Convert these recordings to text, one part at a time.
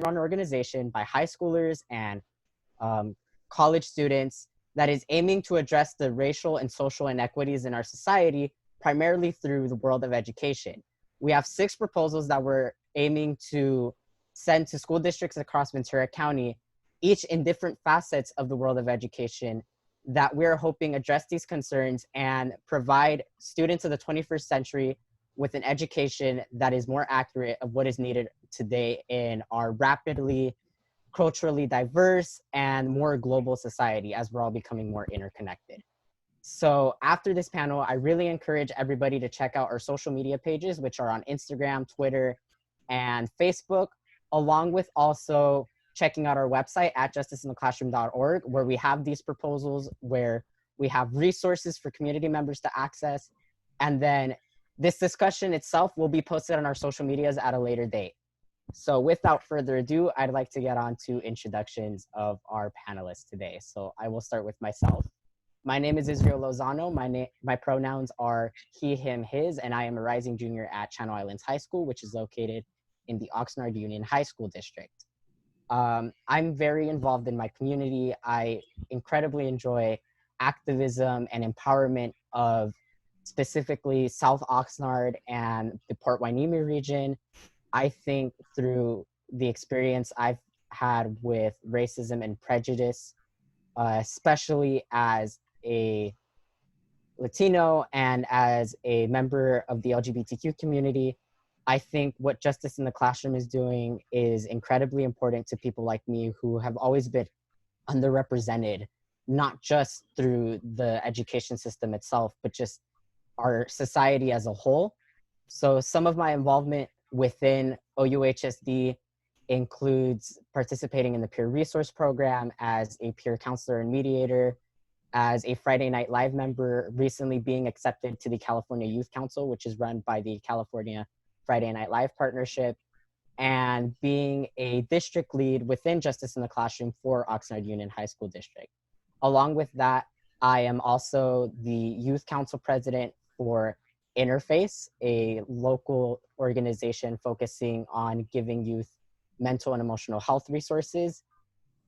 run organization by high schoolers and college students that is aiming to address the racial and social inequities in our society, primarily through the world of education. We have 6 proposals that we're aiming to send to school districts across Ventura County, each in different facets of the world of education, that we're hoping address these concerns and provide students of the 21st century with an education that is more accurate of what is needed today in our rapidly culturally diverse and more global society as we're all becoming more interconnected. So after this panel, I really encourage everybody to check out our social media pages, which are on Instagram, Twitter, and Facebook, along with also checking out our website at justiceintheclassroom.org, where we have these proposals, where we have resources for community members to access. And then this discussion itself will be posted on our social medias at a later date. So without further ado, I'd like to get on to introductions of our panelists today. So I will start with myself. My name is Israel Lozano. My pronouns are he, him, his, and I am a rising junior at Channel Islands High School, which is located in the Oxnard Union High School District. I'm very involved in my community. I incredibly enjoy activism and empowerment of specifically South Oxnard and the Port Hueneme region. I think through the experience I've had with racism and prejudice, especially as a Latino and as a member of the LGBTQ community, I think what Justice in the Classroom is doing is incredibly important to people like me who have always been underrepresented, not just through the education system itself, but just our society as a whole. So some of my involvement within OUHSD includes participating in the peer resource program as a peer counselor and mediator, as a Friday Night Live member, recently being accepted to the California Youth Council, which is run by the California Friday Night Live Partnership, and being a district lead within Justice in the Classroom for Oxnard Union High School District. Along with that, I am also the Youth Council President for Interface, a local organization focusing on giving youth mental and emotional health resources.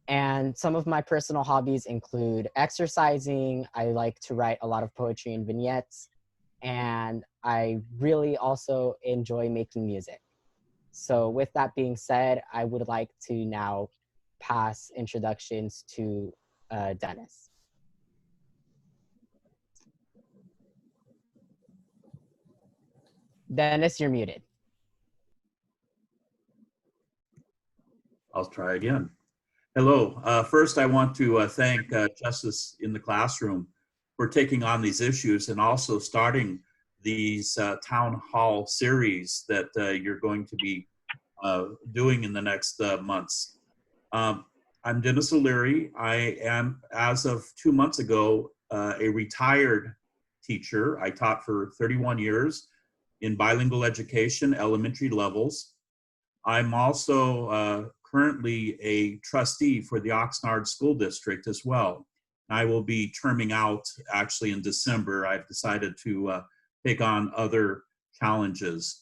And some of my personal hobbies include exercising. I like to write a lot of poetry and vignettes. And I really also enjoy making music. So with that being said, I would like to now pass introductions to Dennis. Dennis, you're muted. I'll try again. Hello. First, I want to thank Justice in the Classroom for taking on these issues and also starting these town hall series that you're going to be doing in the next months. I'm Dennis O'Leary. I am, as of 2 months ago, a retired teacher. I taught for 31 years in bilingual education, elementary levels. I'm also currently a trustee for the Oxnard School District as well. I will be terming out actually in December. I've decided to take on other challenges.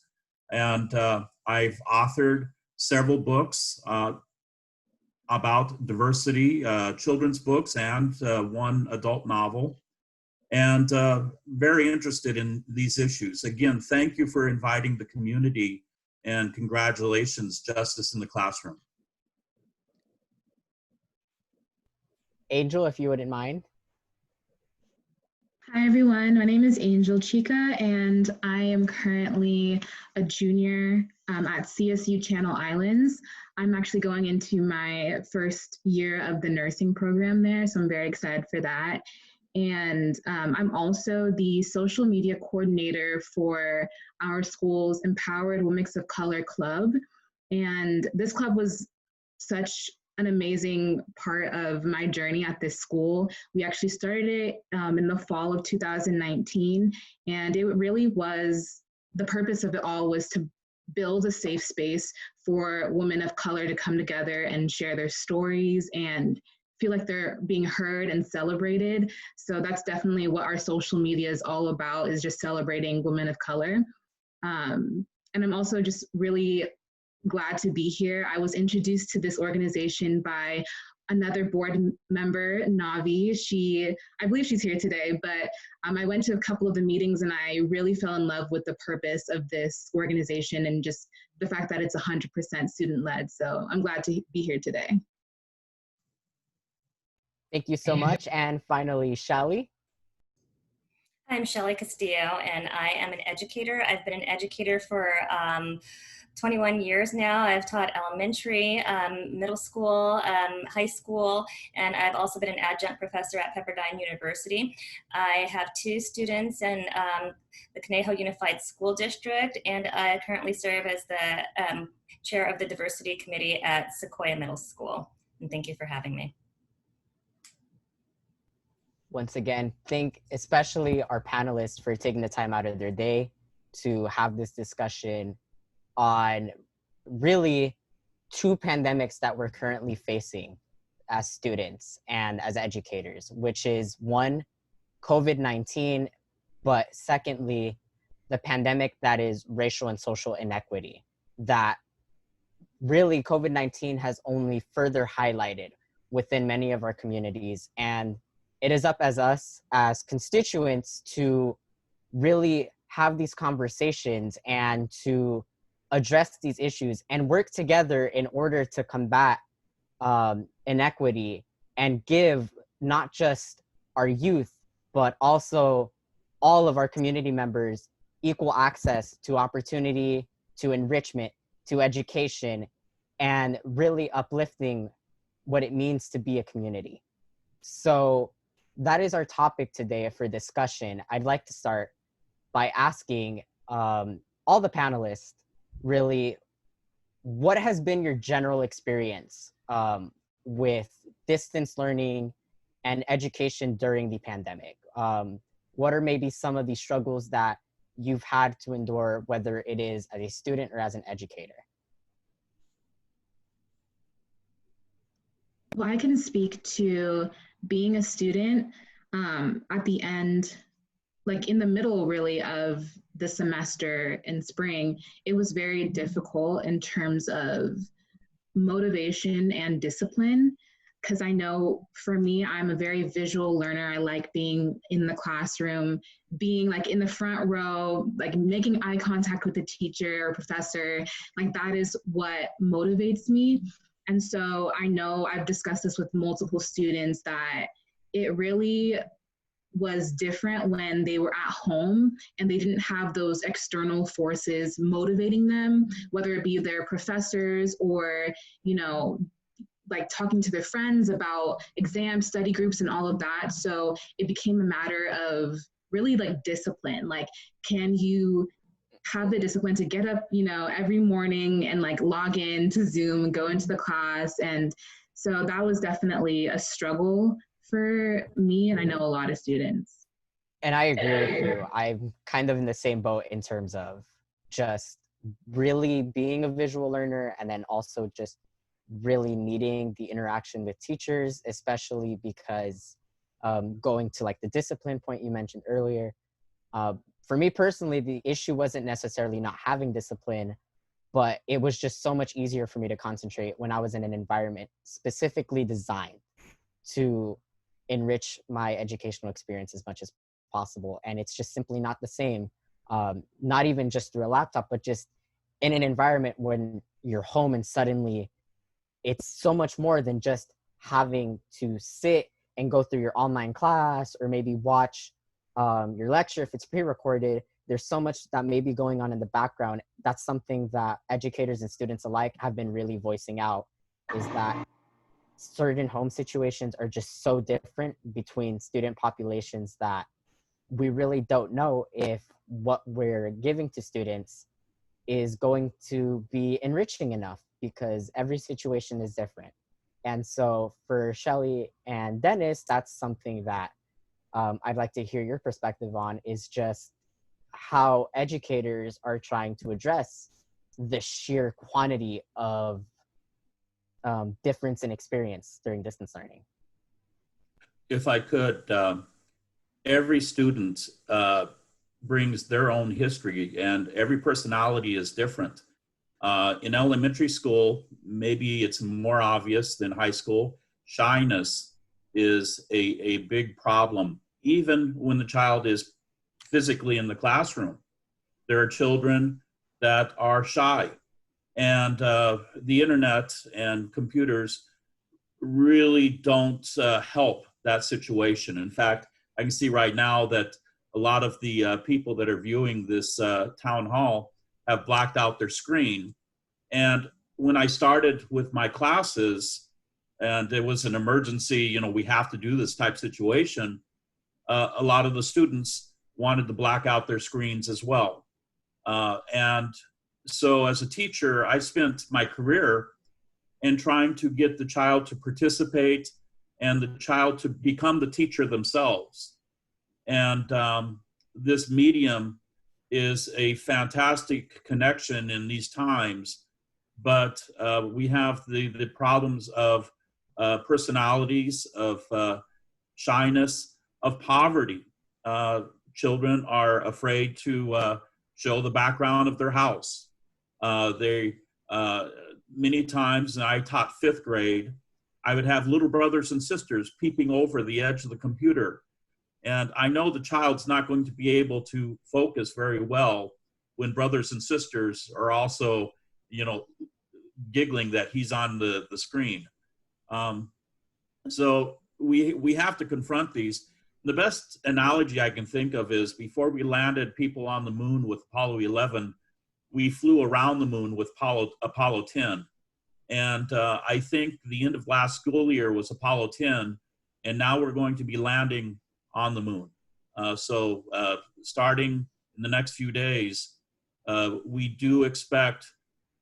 And I've authored several books about diversity, children's books, and one adult novel. And very interested in these issues. Again, thank you for inviting the community, and congratulations, Justice in the Classroom. Angel, if you wouldn't mind. Hi, everyone. My name is Angel Chica, and I am currently a junior at CSU Channel Islands. I'm actually going into my first year of the nursing program there, so I'm very excited for that. And I'm also the social media coordinator for our school's Empowered Women of Color Club. And this club was such an amazing part of my journey at this school. We actually started it in the fall of 2019, and it really was, the purpose of it all was to build a safe space for women of color to come together and share their stories and feel like they're being heard and celebrated. So that's definitely what our social media is all about, is just celebrating women of color. And I'm also just really glad to be here. I was introduced to this organization by another board member, Navi. I believe she's here today, but I went to a couple of the meetings and I really fell in love with the purpose of this organization and just the fact that it's 100% student-led. So I'm glad to be here today. Thank you so much. And finally, Shelley. I'm Shelley Castillo, and I am an educator. I've been an educator for 21 years now. I've taught elementary, middle school, high school, and I've also been an adjunct professor at Pepperdine University. I have 2 students in the Conejo Unified School District, and I currently serve as the chair of the diversity committee at Sequoia Middle School. And thank you for having me. Once again, thank especially our panelists for taking the time out of their day to have this discussion on really 2 pandemics that we're currently facing as students and as educators, which is one, COVID-19, but secondly, the pandemic that is racial and social inequity that really COVID-19 has only further highlighted within many of our communities. And it is up as us as constituents to really have these conversations and to address these issues and work together in order to combat inequity and give not just our youth, but also all of our community members equal access to opportunity, to enrichment, to education, and really uplifting what it means to be a community. So that is our topic today for discussion. I'd like to start by asking all the panelists, really, what has been your general experience with distance learning and education during the pandemic? What are maybe some of the struggles that you've had to endure, whether it is as a student or as an educator? Well, I can speak to being a student at the end, like in the middle really of the semester in spring. It was very difficult in terms of motivation and discipline, because I know for me, I'm a very visual learner. I like being in the classroom, being like in the front row, like making eye contact with the teacher or professor. Like that is what motivates me. And so I know I've discussed this with multiple students that it really was different when they were at home and they didn't have those external forces motivating them, whether it be their professors or, you know, like talking to their friends about exams, study groups, and all of that. So it became a matter of really like discipline. Like, can you have the discipline to get up, you know, every morning and like log in to Zoom and go into the class? And so that was definitely a struggle for me, and I know a lot of students. And I agree with you. I'm kind of in the same boat in terms of just really being a visual learner and then also just really needing the interaction with teachers, especially because going to like the discipline point you mentioned earlier, for me personally, the issue wasn't necessarily not having discipline, but it was just so much easier for me to concentrate when I was in an environment specifically designed to enrich my educational experience as much as possible. And it's just simply not the same, not even just through a laptop, but just in an environment when you're home and suddenly it's so much more than just having to sit and go through your online class or maybe watch your lecture if it's pre-recorded. There's so much that may be going on in the background. That's something that educators and students alike have been really voicing out, is that certain home situations are just so different between student populations that we really don't know if what we're giving to students is going to be enriching enough, because every situation is different. And so for Shelley and Dennis, that's something that I'd like to hear your perspective on, is just how educators are trying to address the sheer quantity of difference in experience during distance learning. If I could, every student brings their own history and every personality is different. In elementary school, maybe it's more obvious than high school. Shyness is a big problem, even when the child is physically in the classroom. There are children that are shy, and the internet and computers really don't help that situation. In fact, I can see right now that a lot of the people that are viewing this town hall have blacked out their screen. And when I started with my classes, and it was an emergency, you know, we have to do this type situation, a lot of the students wanted to black out their screens as well. And so as a teacher, I spent my career in trying to get the child to participate and the child to become the teacher themselves. And this medium is a fantastic connection in these times, but we have the problems of personalities, of shyness, of poverty. Children are afraid to show the background of their house. Many times, and I taught 5th grade, I would have little brothers and sisters peeping over the edge of the computer. And I know the child's not going to be able to focus very well when brothers and sisters are also, you know, giggling that he's on the screen. So we have to confront these. The best analogy I can think of is before we landed people on the moon with Apollo 11, we flew around the moon with Apollo 10. And I think the end of last school year was Apollo 10, and now we're going to be landing on the moon. So starting in the next few days, we do expect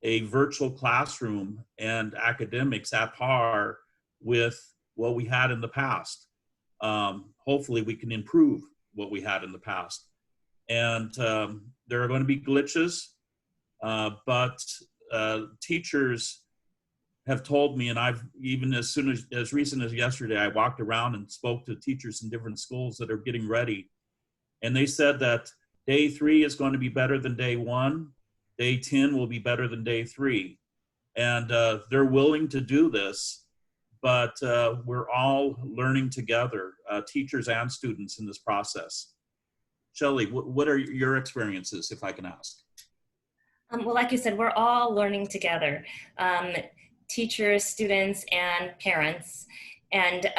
a virtual classroom and academics at par with what we had in the past. Hopefully we can improve what we had in the past. And there are going to be glitches, but teachers have told me, and I've even as recent as yesterday, I walked around and spoke to teachers in different schools that are getting ready. And they said that day 3 is going to be better than day 1. Day 10 will be better than day 3. And they're willing to do this, but we're all learning together, teachers and students in this process. Shelley, what are your experiences, if I can ask? Well, like you said, we're all learning together. Teachers, students, and parents. And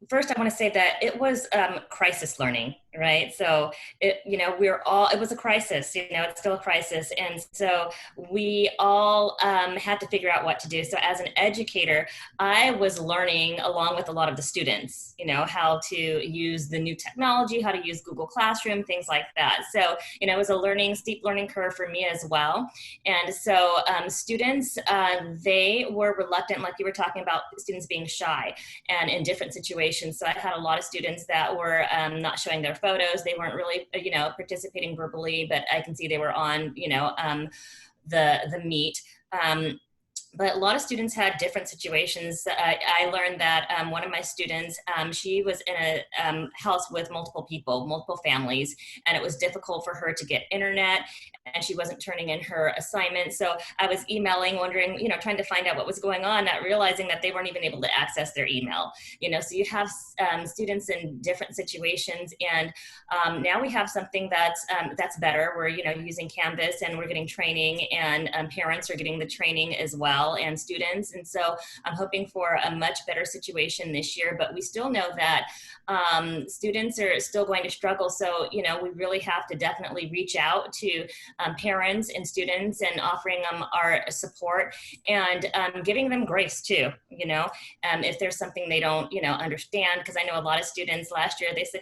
first, I want to say that it was crisis learning, right? So, it was a crisis, it's still a crisis. And so we all had to figure out what to do. So as an educator, I was learning along with a lot of the students, how to use the new technology, how to use Google Classroom, things like that. So, it was a steep learning curve for me as well. And so students, they were reluctant, like you were talking about students being shy and in different situations. So I had a lot of students that were not showing their photos. They weren't really, participating verbally, but I can see they were on, the Meet. But a lot of students had different situations. I learned that one of my students, she was in a house with multiple people, multiple families, and it was difficult for her to get internet, and she wasn't turning in her assignment. So I was emailing, wondering, trying to find out what was going on, not realizing that they weren't even able to access their email. So you have students in different situations, and now we have something that's better. We're using Canvas, and we're getting training, and parents are getting the training as well, and students. And so I'm hoping for a much better situation this year, but we still know that students are still going to struggle. So, we really have to definitely reach out to parents and students and offering them our support and giving them grace too, if there's something they don't, understand. Because I know a lot of students last year, they said,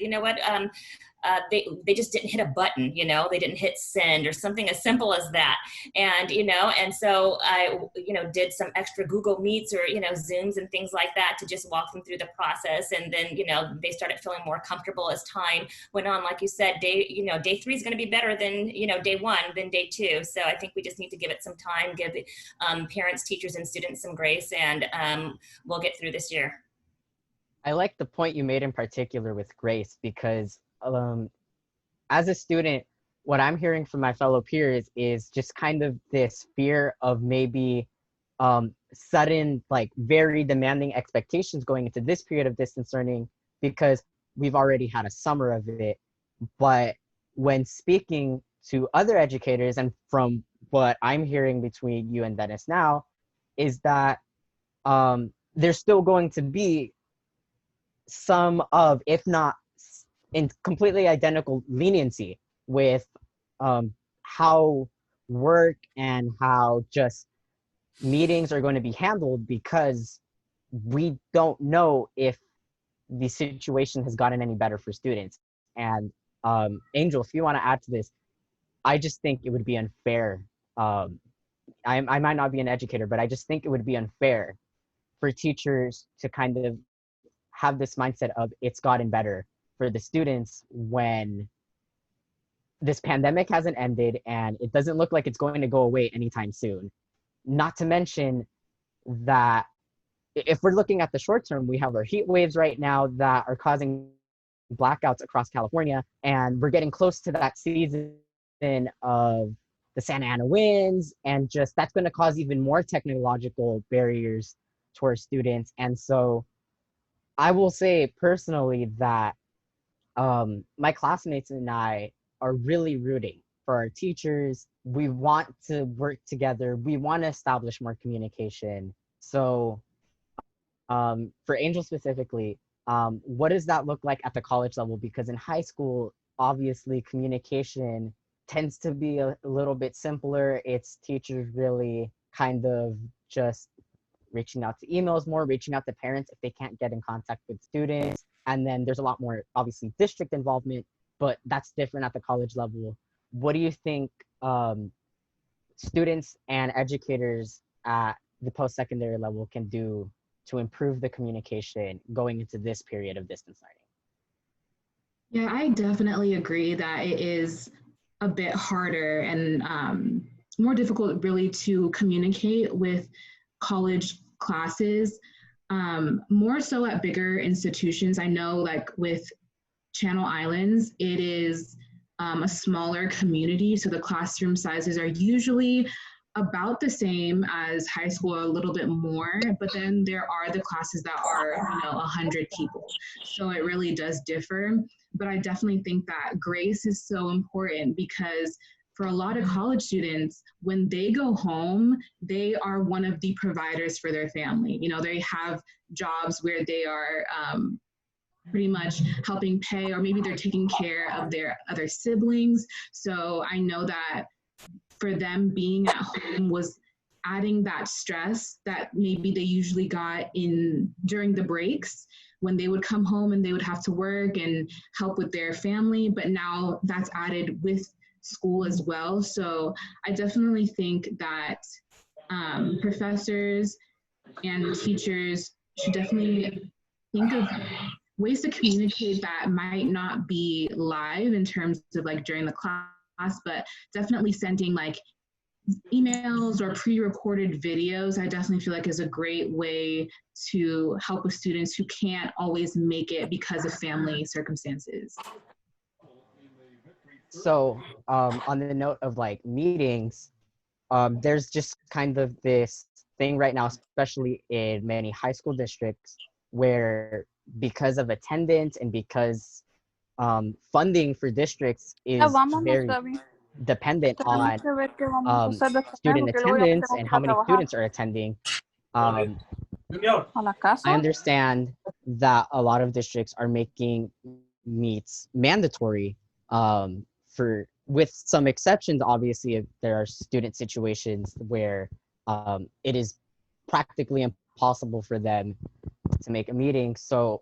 they just didn't hit a button, they didn't hit send or something as simple as that. And, and so I, did some extra Google Meets or, Zooms and things like that to just walk them through the process. And then, they started feeling more comfortable as time went on. Like you said, day 3 is going to be better than, day 1, than day 2. So I think we just need to give it some time, give parents, teachers, and students some grace, and we'll get through this year. I like the point you made in particular with grace, because as a student, what I'm hearing from my fellow peers is just kind of this fear of maybe sudden, like very demanding expectations going into this period of distance learning because we've already had a summer of it. But when speaking to other educators, and from what I'm hearing between you and Dennis now, is that there's still going to be some of, if not in completely identical leniency with how work and how just meetings are going to be handled, because we don't know if the situation has gotten any better for students. And Angel, if you want to add to this, I just think it would be unfair. I might not be an educator, but I just think it would be unfair for teachers to kind of have this mindset of it's gotten better for the students when this pandemic hasn't ended and it doesn't look like it's going to go away anytime soon. Not to mention that if we're looking at the short term, we have our heat waves right now that are causing blackouts across California, and we're getting close to that season of the Santa Ana winds, and just that's going to cause even more technological barriers to our students. And so I will say personally that my classmates and I are really rooting for our teachers. We want to work together. We want to establish more communication. So for Angel specifically, what does that look like at the college level? Because in high school, obviously communication tends to be a little bit simpler. It's teachers really kind of just reaching out to emails more, reaching out to parents if they can't get in contact with students. And then there's a lot more, obviously, district involvement, but that's different at the college level. What do you think students and educators at the post-secondary level can do to improve the communication going into this period of distance learning? Yeah, I definitely agree that it is a bit harder and more difficult really to communicate with college classes, more so at bigger institutions. I know like with Channel Islands, it is a smaller community, so the classroom sizes are usually about the same as high school, a little bit more, but then there are the classes that are, 100 people. So it really does differ. But I definitely think that grace is so important because for a lot of college students, when they go home, they are one of the providers for their family. They have jobs where they are pretty much helping pay, or maybe they're taking care of their other siblings. So I know that for them, being at home was adding that stress that maybe they usually got during the breaks when they would come home and they would have to work and help with their family. But now that's added with school as well. So I definitely think that professors and teachers should definitely think of ways to communicate that might not be live in terms of like during the class, but definitely sending like emails or pre-recorded videos, I definitely feel like is a great way to help with students who can't always make it because of family circumstances. So on the note of like meetings, there's just kind of this thing right now, especially in many high school districts, where because of attendance and because funding for districts is very dependent on student attendance and how many students are attending. I understand that a lot of districts are making meets mandatory with some exceptions. Obviously, if there are student situations where it is practically impossible for them to make a meeting. So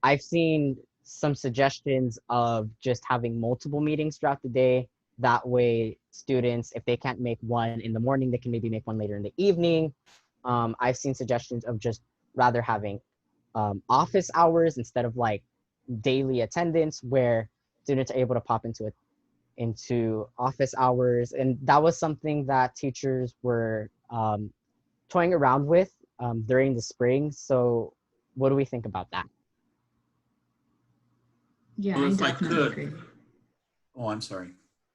I've seen some suggestions of just having multiple meetings throughout the day. That way, students, if they can't make one in the morning, they can maybe make one later in the evening. I've seen suggestions of just rather having office hours instead of like daily attendance, where students are able to pop into office hours. And that was something that teachers were toying around with during the spring. So what do we think about that? Yeah, Well, I if I definitely could, agree. Oh, I'm sorry.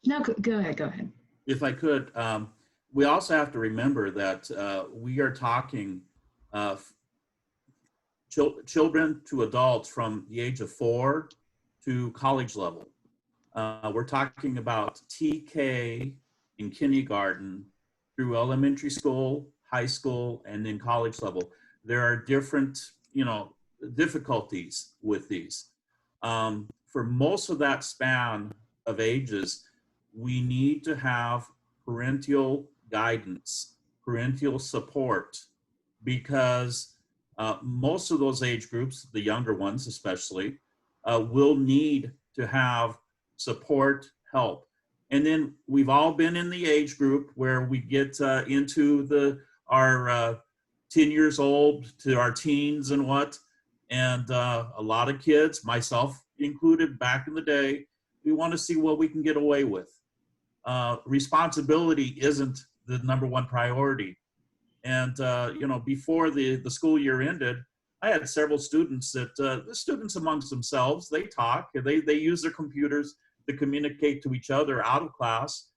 No, go ahead, go ahead. If I could, we also have to remember that we are talking uh, children to adults from the age of 4 to college level. We're talking about TK in kindergarten through elementary school, high school, and then college level. There are different, difficulties with these. For most of that span of ages, we need to have parental guidance, parental support, because most of those age groups, the younger ones especially, will need to have support, help. And then we've all been in the age group where we get into our 10 years old to our teens and what. And a lot of kids, myself included back in the day, we want to see what we can get away with. Responsibility isn't the number one priority. And before the school year ended, I had several students that the students amongst themselves, they talk, they use their computers to communicate to each other out of class.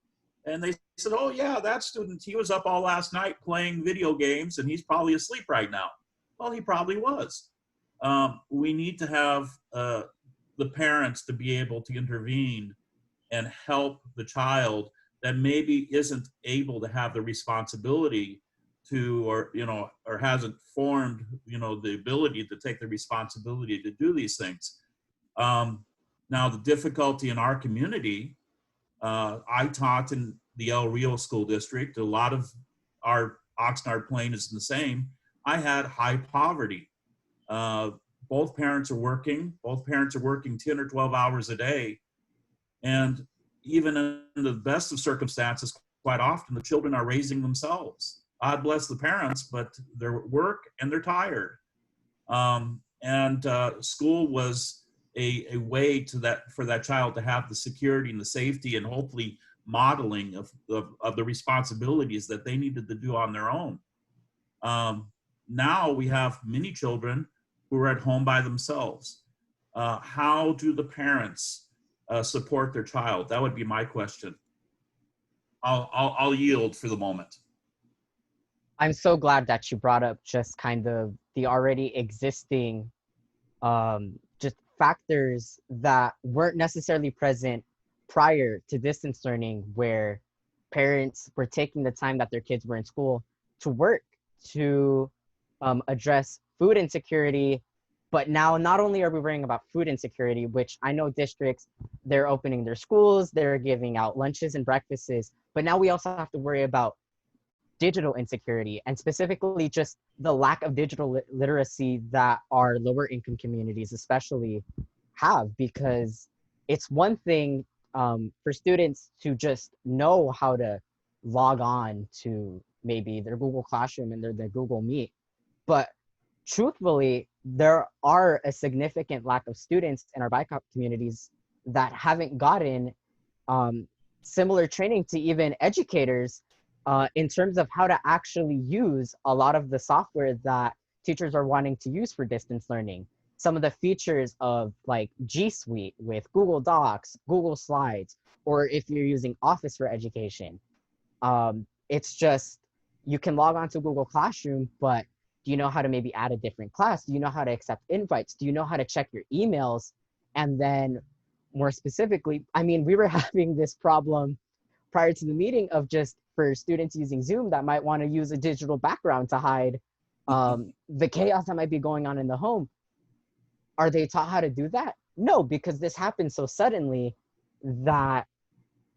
And they said, oh yeah, that student, he was up all last night playing video games and he's probably asleep right now. Well, he probably was. We need to have the parents to be able to intervene and help the child that maybe isn't able to have the responsibility to, or hasn't formed, the ability to take the responsibility to do these things. Now, the difficulty in our community, I taught in the El Rio School District. A lot of our Oxnard Plain is the same. I had high poverty. Both parents are working. Both parents are working 10 or 12 hours a day. And even in the best of circumstances, quite often the children are raising themselves. God bless the parents, but they're at work and they're tired. School was a way for that child to have the security and the safety and hopefully modeling of the responsibilities that they needed to do on their own. Now we have many children who are at home by themselves. How do the parents support their child? That would be my question. I'll yield for the moment. I'm so glad that you brought up just kind of the already existing just factors that weren't necessarily present prior to distance learning, where parents were taking the time that their kids were in school to work to address food insecurity. But now not only are we worrying about food insecurity, which I know districts, they're opening their schools, they're giving out lunches and breakfasts, but now we also have to worry about digital insecurity, and specifically just the lack of digital literacy that our lower income communities especially have, because it's one thing for students to just know how to log on to maybe their Google Classroom and their Google Meet, but truthfully, there are a significant lack of students in our BIPOC communities that haven't gotten similar training to even educators in terms of how to actually use a lot of the software that teachers are wanting to use for distance learning. Some of the features of like G Suite with Google Docs, Google Slides, or if you're using Office for Education. It's just, you can log on to Google Classroom, but do you know how to maybe add a different class? Do you know how to accept invites? Do you know how to check your emails? And then more specifically, I mean, we were having this problem prior to the meeting of just for students using Zoom that might want to use a digital background to hide the chaos that might be going on in the home. Are they taught how to do that? No, because this happened so suddenly that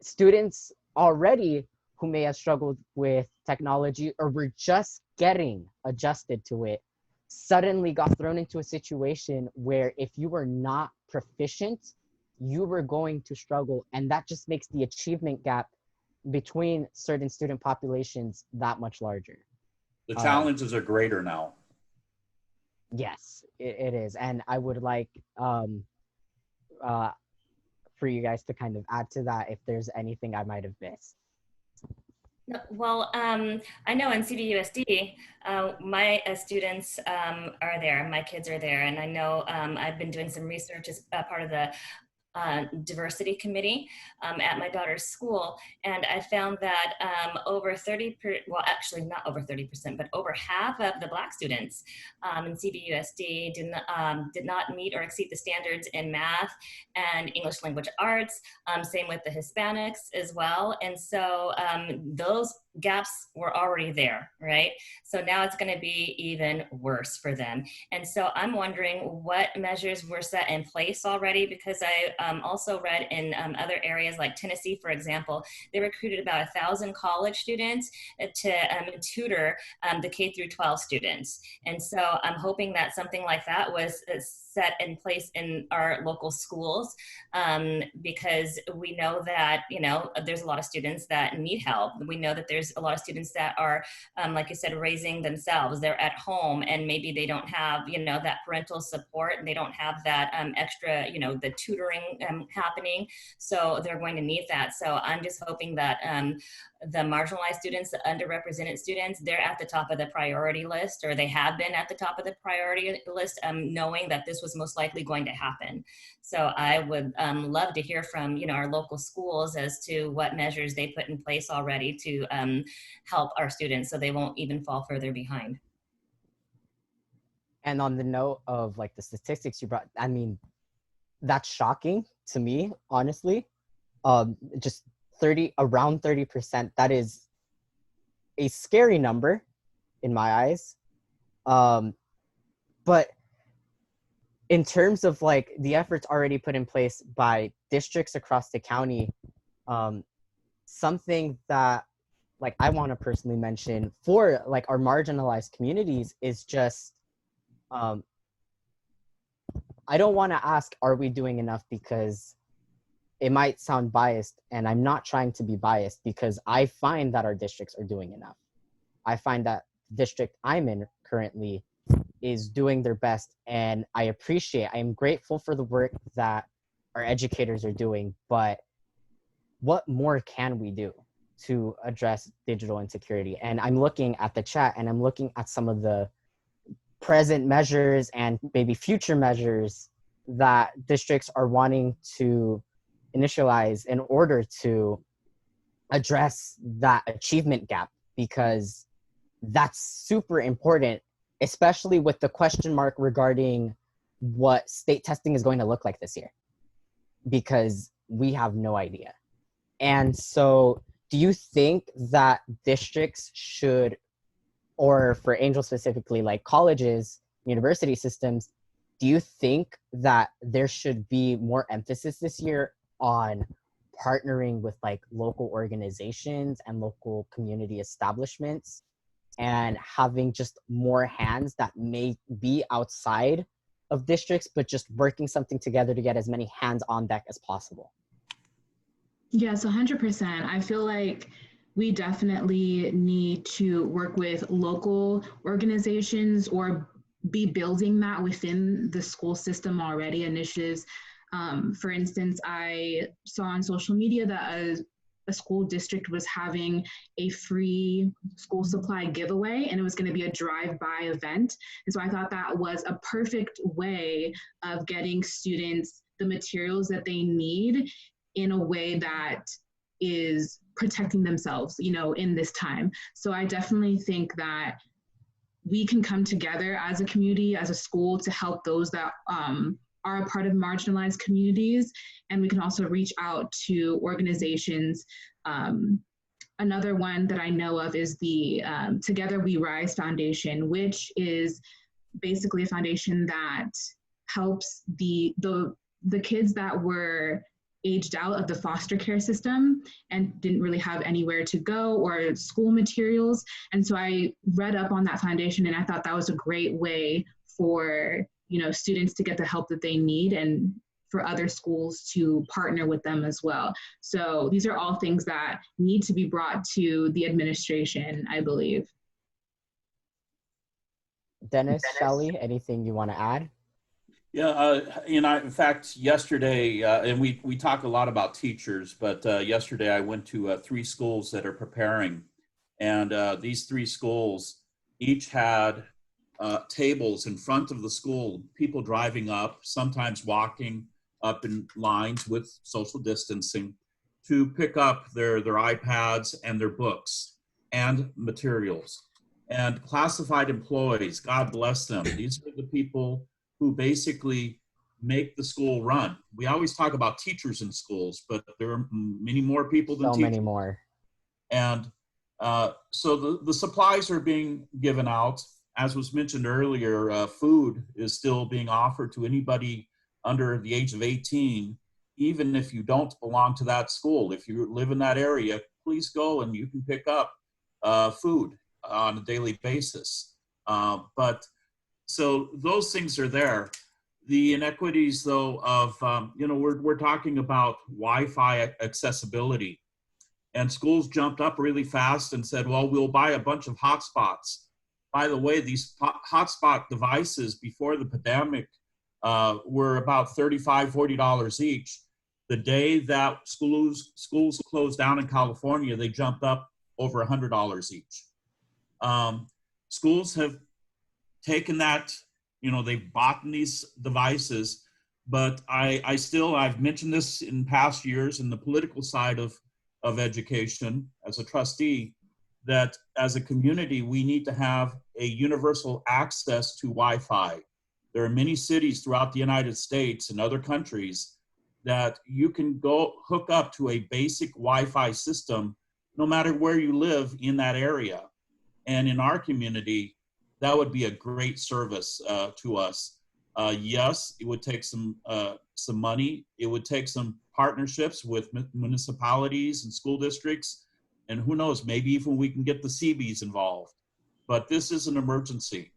students already who may have struggled with technology or were just getting adjusted to it suddenly got thrown into a situation where if you were not proficient, you were going to struggle. And that just makes the achievement gap between certain student populations that much larger. The challenges are greater now. Yes, it is. And I would like for you guys to kind of add to that if there's anything I might have missed. Well, I know in CVUSD, my students are there, my kids are there, and I know I've been doing some research as part of the diversity committee at my daughter's school, and I found that well, actually not over 30%, but over half of the Black students in CBUSD did not meet or exceed the standards in math and English language arts. Same with the Hispanics as well, and so those gaps were already there, right? So now it's going to be even worse for them. And so I'm wondering what measures were set in place already, because I also read in other areas like Tennessee, for example, they recruited about 1,000 college students to tutor the K through 12 students. And so I'm hoping that something like that was set in place in our local schools, because we know that, you know, there's a lot of students that need help. We know that there's a lot of students that are, like you said, raising themselves. They're at home and maybe they don't have, you know, that parental support, and they don't have that extra, you know, the tutoring happening. So they're going to need that. So I'm just hoping that the marginalized students, the underrepresented students, they're at the top of the priority list, or they have been at the top of the priority list, knowing that this was most likely going to happen. So I would love to hear from, you know, our local schools as to what measures they put in place already to help our students so they won't even fall further behind. And on the note of like the statistics you brought, I mean, that's shocking to me, honestly. Just around 30%, that is a scary number in my eyes. But in terms of like the efforts already put in place by districts across the county, something that like I want to personally mention for like our marginalized communities is just, I don't want to ask, are we doing enough? Because it might sound biased, and I'm not trying to be biased, because I find that our districts are doing enough. I find that the district I'm in currently is doing their best, and I am grateful for the work that our educators are doing, but what more can we do to address digital insecurity? And I'm looking at the chat, and I'm looking at some of the present measures and maybe future measures that districts are wanting to initialize in order to address that achievement gap, because that's super important, especially with the question mark regarding what state testing is going to look like this year, because we have no idea. And so do you think that districts should, or for Angel specifically, like colleges, university systems, do you think that there should be more emphasis this year on partnering with like local organizations and local community establishments, and having just more hands that may be outside of districts, but just working something together to get as many hands on deck as possible? Yes, 100%. I feel like we definitely need to work with local organizations or be building that within the school system already, initiatives. For instance, I saw on social media that a school district was having a free school supply giveaway, and it was going to be a drive-by event. And so I thought that was a perfect way of getting students the materials that they need in a way that is protecting themselves, you know, in this time. So I definitely think that we can come together as a community, as a school, to help those that are a part of marginalized communities. And we can also reach out to organizations. Another one that I know of is the Together We Rise Foundation, which is basically a foundation that helps the kids that were aged out of the foster care system and didn't really have anywhere to go or school materials. And so I read up on that foundation, and I thought that was a great way for, you know, students to get the help that they need, and for other schools to partner with them as well. So these are all things that need to be brought to the administration, I believe. Dennis, Shelley, anything you want to add? Yeah, in fact, yesterday, and we talk a lot about teachers, but yesterday I went to 3 schools that are preparing, and these 3 schools each had tables in front of the school, people driving up, sometimes walking, up in lines with social distancing to pick up their iPads and their books and materials. And classified employees, God bless them. These are the people who basically make the school run. We always talk about teachers in schools, but there are many more people than So teachers. many more. And so the supplies are being given out. As was mentioned earlier, food is still being offered to anybody under the age of 18, even if you don't belong to that school. If you live in that area, please go and you can pick up food on a daily basis. But so those things are there. The inequities, though, of, we're talking about Wi-Fi accessibility. And schools jumped up really fast and said, well, we'll buy a bunch of hotspots. By the way, these hotspot devices before the pandemic were about $35, $40 each. The day that schools closed down in California, they jumped up over $100 each. Schools have taken that, they've bought these devices, but I've mentioned this in past years in the political side of education as a trustee, that as a community, we need to have a universal access to Wi-Fi. There are many cities throughout the United States and other countries that you can go hook up to a basic Wi-Fi system no matter where you live in that area. And in our community, that would be a great service to us. Yes, it would take some money. It would take some partnerships with municipalities and school districts. And who knows, maybe even we can get the CBs involved. But this is an emergency.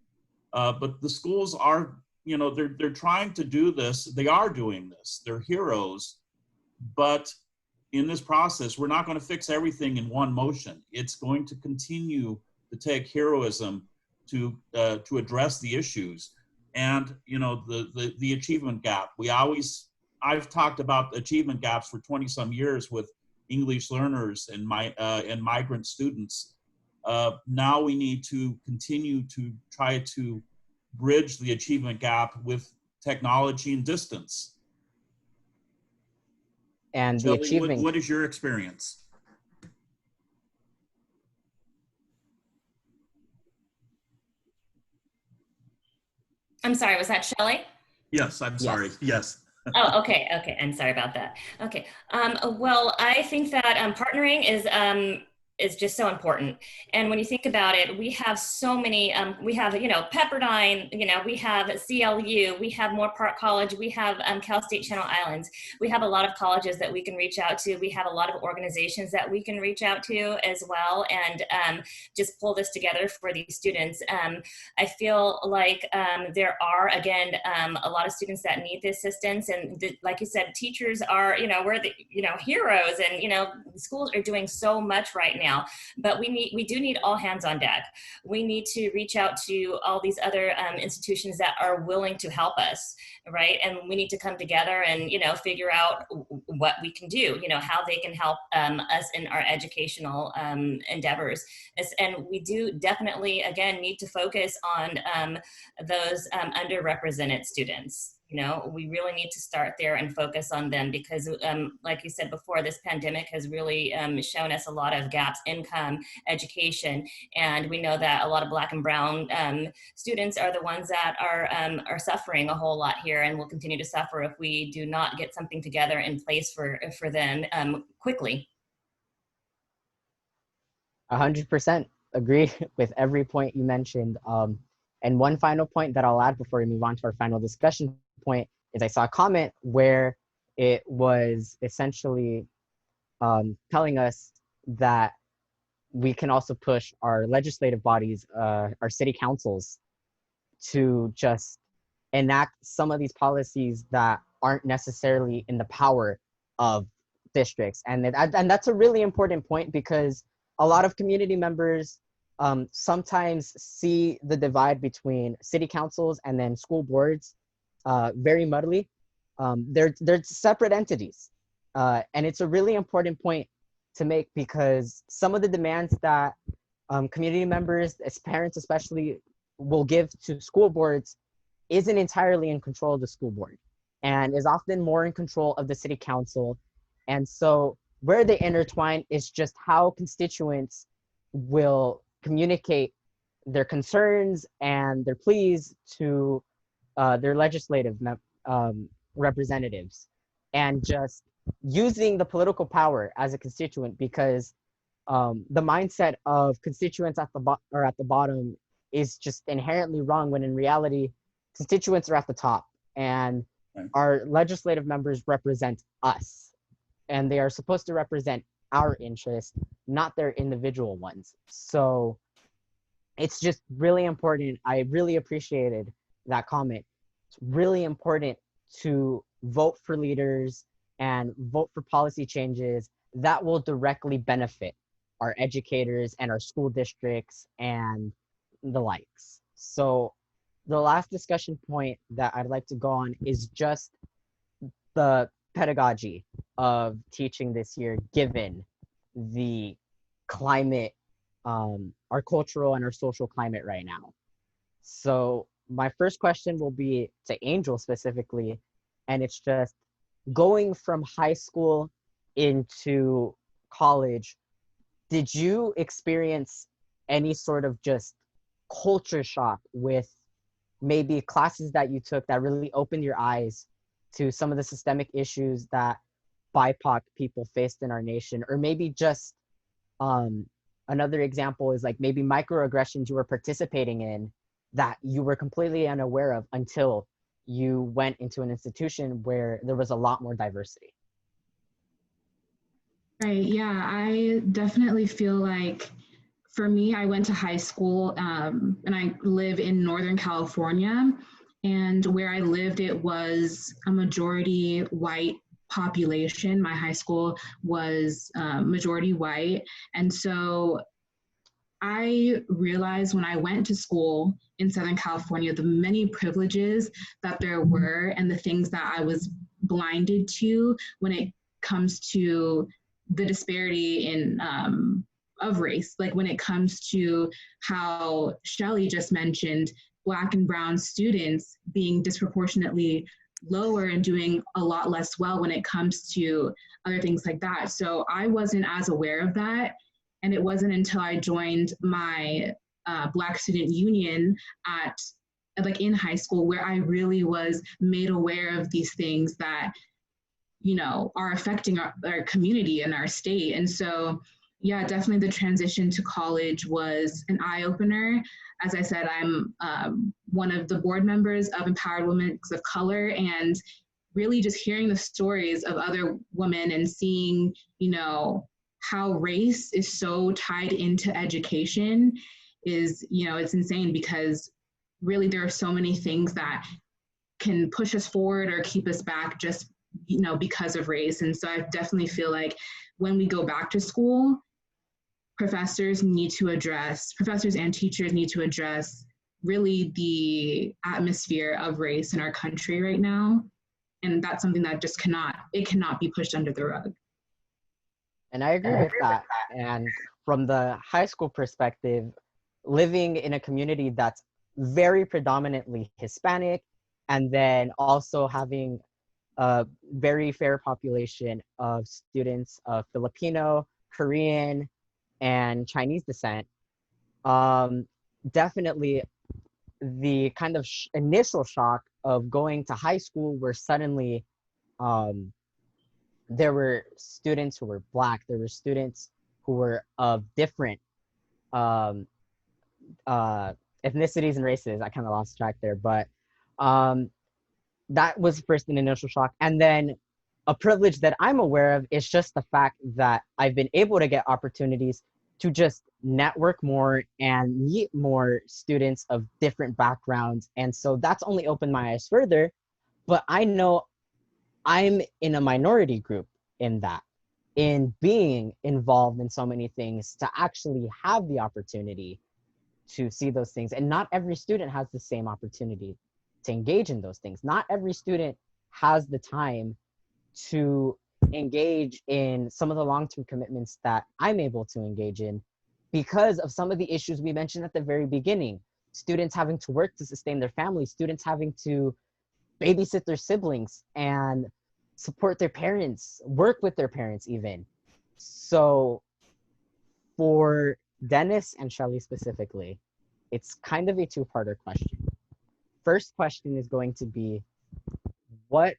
But the schools are, they're trying to do this. They are doing this. They're heroes. But in this process, we're not going to fix everything in one motion. It's going to continue to take heroism to address the issues. And the achievement gap. I've talked about achievement gaps for 20 some years with English learners and migrant students. Now we need to continue to try to bridge the achievement gap with technology and distance. And Shelley, the achievement. what is your experience? I'm sorry, was that Shelley? Yes, I'm sorry. Yes. Oh, okay. I'm sorry about that. Okay. Well, I think that partnering is just so important. And when you think about it, we have so many, we have, Pepperdine, we have CLU, we have Moore Park College, we have Cal State Channel Islands. We have a lot of colleges that we can reach out to. We have a lot of organizations that we can reach out to as well and just pull this together for these students. I feel like there are, again, a lot of students that need the assistance. And like you said, teachers are, we're the, heroes, and, schools are doing so much right now. But we do need all hands on deck. We need to reach out to all these other institutions that are willing to help us, right? And we need to come together and figure out what we can do, how they can help us in our educational endeavors. And we do definitely, again, need to focus on those underrepresented students. We really need to start there and focus on them because, like you said before, this pandemic has really shown us a lot of gaps, income, education, and we know that a lot of Black and Brown students are the ones that are suffering a whole lot here and will continue to suffer if we do not get something together in place for them quickly. 100% agree with every point you mentioned. And one final point that I'll add before we move on to our final discussion point is I saw a comment where it was essentially telling us that we can also push our legislative bodies, our city councils, to just enact some of these policies that aren't necessarily in the power of districts. And that's a really important point because a lot of community members sometimes see the divide between city councils and then school boards very muddly. They're separate entities. And it's a really important point to make because some of the demands that community members, as parents especially, will give to school boards isn't entirely in control of the school board. and is often more in control of the city council. And so where they intertwine is just how constituents will communicate their concerns and their pleas to their legislative representatives, and just using the political power as a constituent, because the mindset of constituents at the bottom is just inherently wrong, when in reality constituents are at the top, and our legislative members represent us, and they are supposed to represent our interests, not their individual ones. So it's just really important. I really appreciated that comment. It's really important to vote for leaders and vote for policy changes that will directly benefit our educators and our school districts and the likes. So the last discussion point that I'd like to go on is just the pedagogy of teaching this year, given the climate, our cultural and our social climate right now. So my first question will be to Angel specifically, and it's just going from high school into college, did you experience any sort of just culture shock with maybe classes that you took that really opened your eyes to some of the systemic issues that BIPOC people faced in our nation? Or maybe just another example is like maybe microaggressions you were participating in that you were completely unaware of until you went into an institution where there was a lot more diversity. Right, yeah, I definitely feel like for me, I went to high school and I live in Northern California, and where I lived, it was a majority white population. My high school was majority white. And so I realized when I went to school in Southern California, the many privileges that there were and the things that I was blinded to when it comes to the disparity in of race. Like when it comes to how Shelley just mentioned, Black and Brown students being disproportionately lower and doing a lot less well when it comes to other things like that. So I wasn't as aware of that. And it wasn't until I joined my Black Student Union in high school where I really was made aware of these things that, you know, are affecting our community and our state. And so, yeah, definitely the transition to college was an eye-opener. As I said, I'm one of the board members of Empowered Women of Color, and really just hearing the stories of other women and seeing, you know, how race is so tied into education is, you know, it's insane, because really there are so many things that can push us forward or keep us back just, you know, because of race. And so I definitely feel like when we go back to school, professors and teachers need to address really the atmosphere of race in our country right now. And that's something that just cannot be pushed under the rug. And I agree with that. And from the high school perspective, living in a community that's very predominantly Hispanic, and then also having a very fair population of students of Filipino, Korean, and Chinese descent, definitely the kind of initial shock of going to high school where suddenly there were students who were Black, there were students who were of different ethnicities and races. I kind of lost track there, but that was first an initial shock. And then a privilege that I'm aware of is just the fact that I've been able to get opportunities to just network more and meet more students of different backgrounds. And so that's only opened my eyes further, but I know I'm in a minority group in that, in being involved in so many things, to actually have the opportunity to see those things. And not every student has the same opportunity to engage in those things. Not every student has the time to engage in some of the long-term commitments that I'm able to engage in because of some of the issues we mentioned at the very beginning. Students having to work to sustain their families, students having to babysit their siblings and support their parents, work with their parents even. So for Dennis and Shelley specifically, it's kind of a two-parter question. First question is going to be, what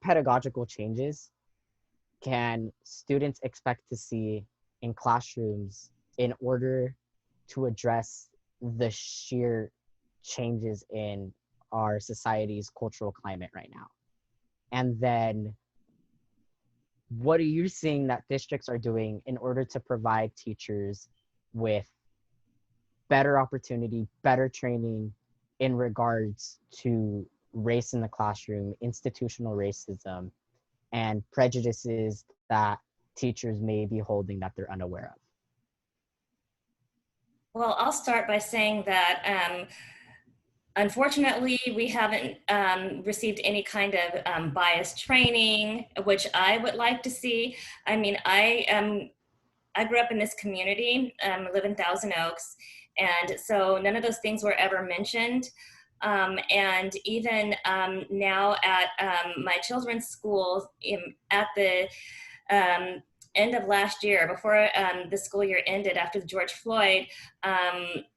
pedagogical changes can students expect to see in classrooms in order to address the sheer changes in our society's cultural climate right now? And then what are you seeing that districts are doing in order to provide teachers with better opportunity, better training in regards to race in the classroom, institutional racism, and prejudices that teachers may be holding that they're unaware of? Well, I'll start by saying that unfortunately, we haven't received any kind of bias training, which I would like to see. I mean, I grew up in this community, live in Thousand Oaks, and so none of those things were ever mentioned. And even now at my children's schools, at the end of last year, before the school year ended after George Floyd,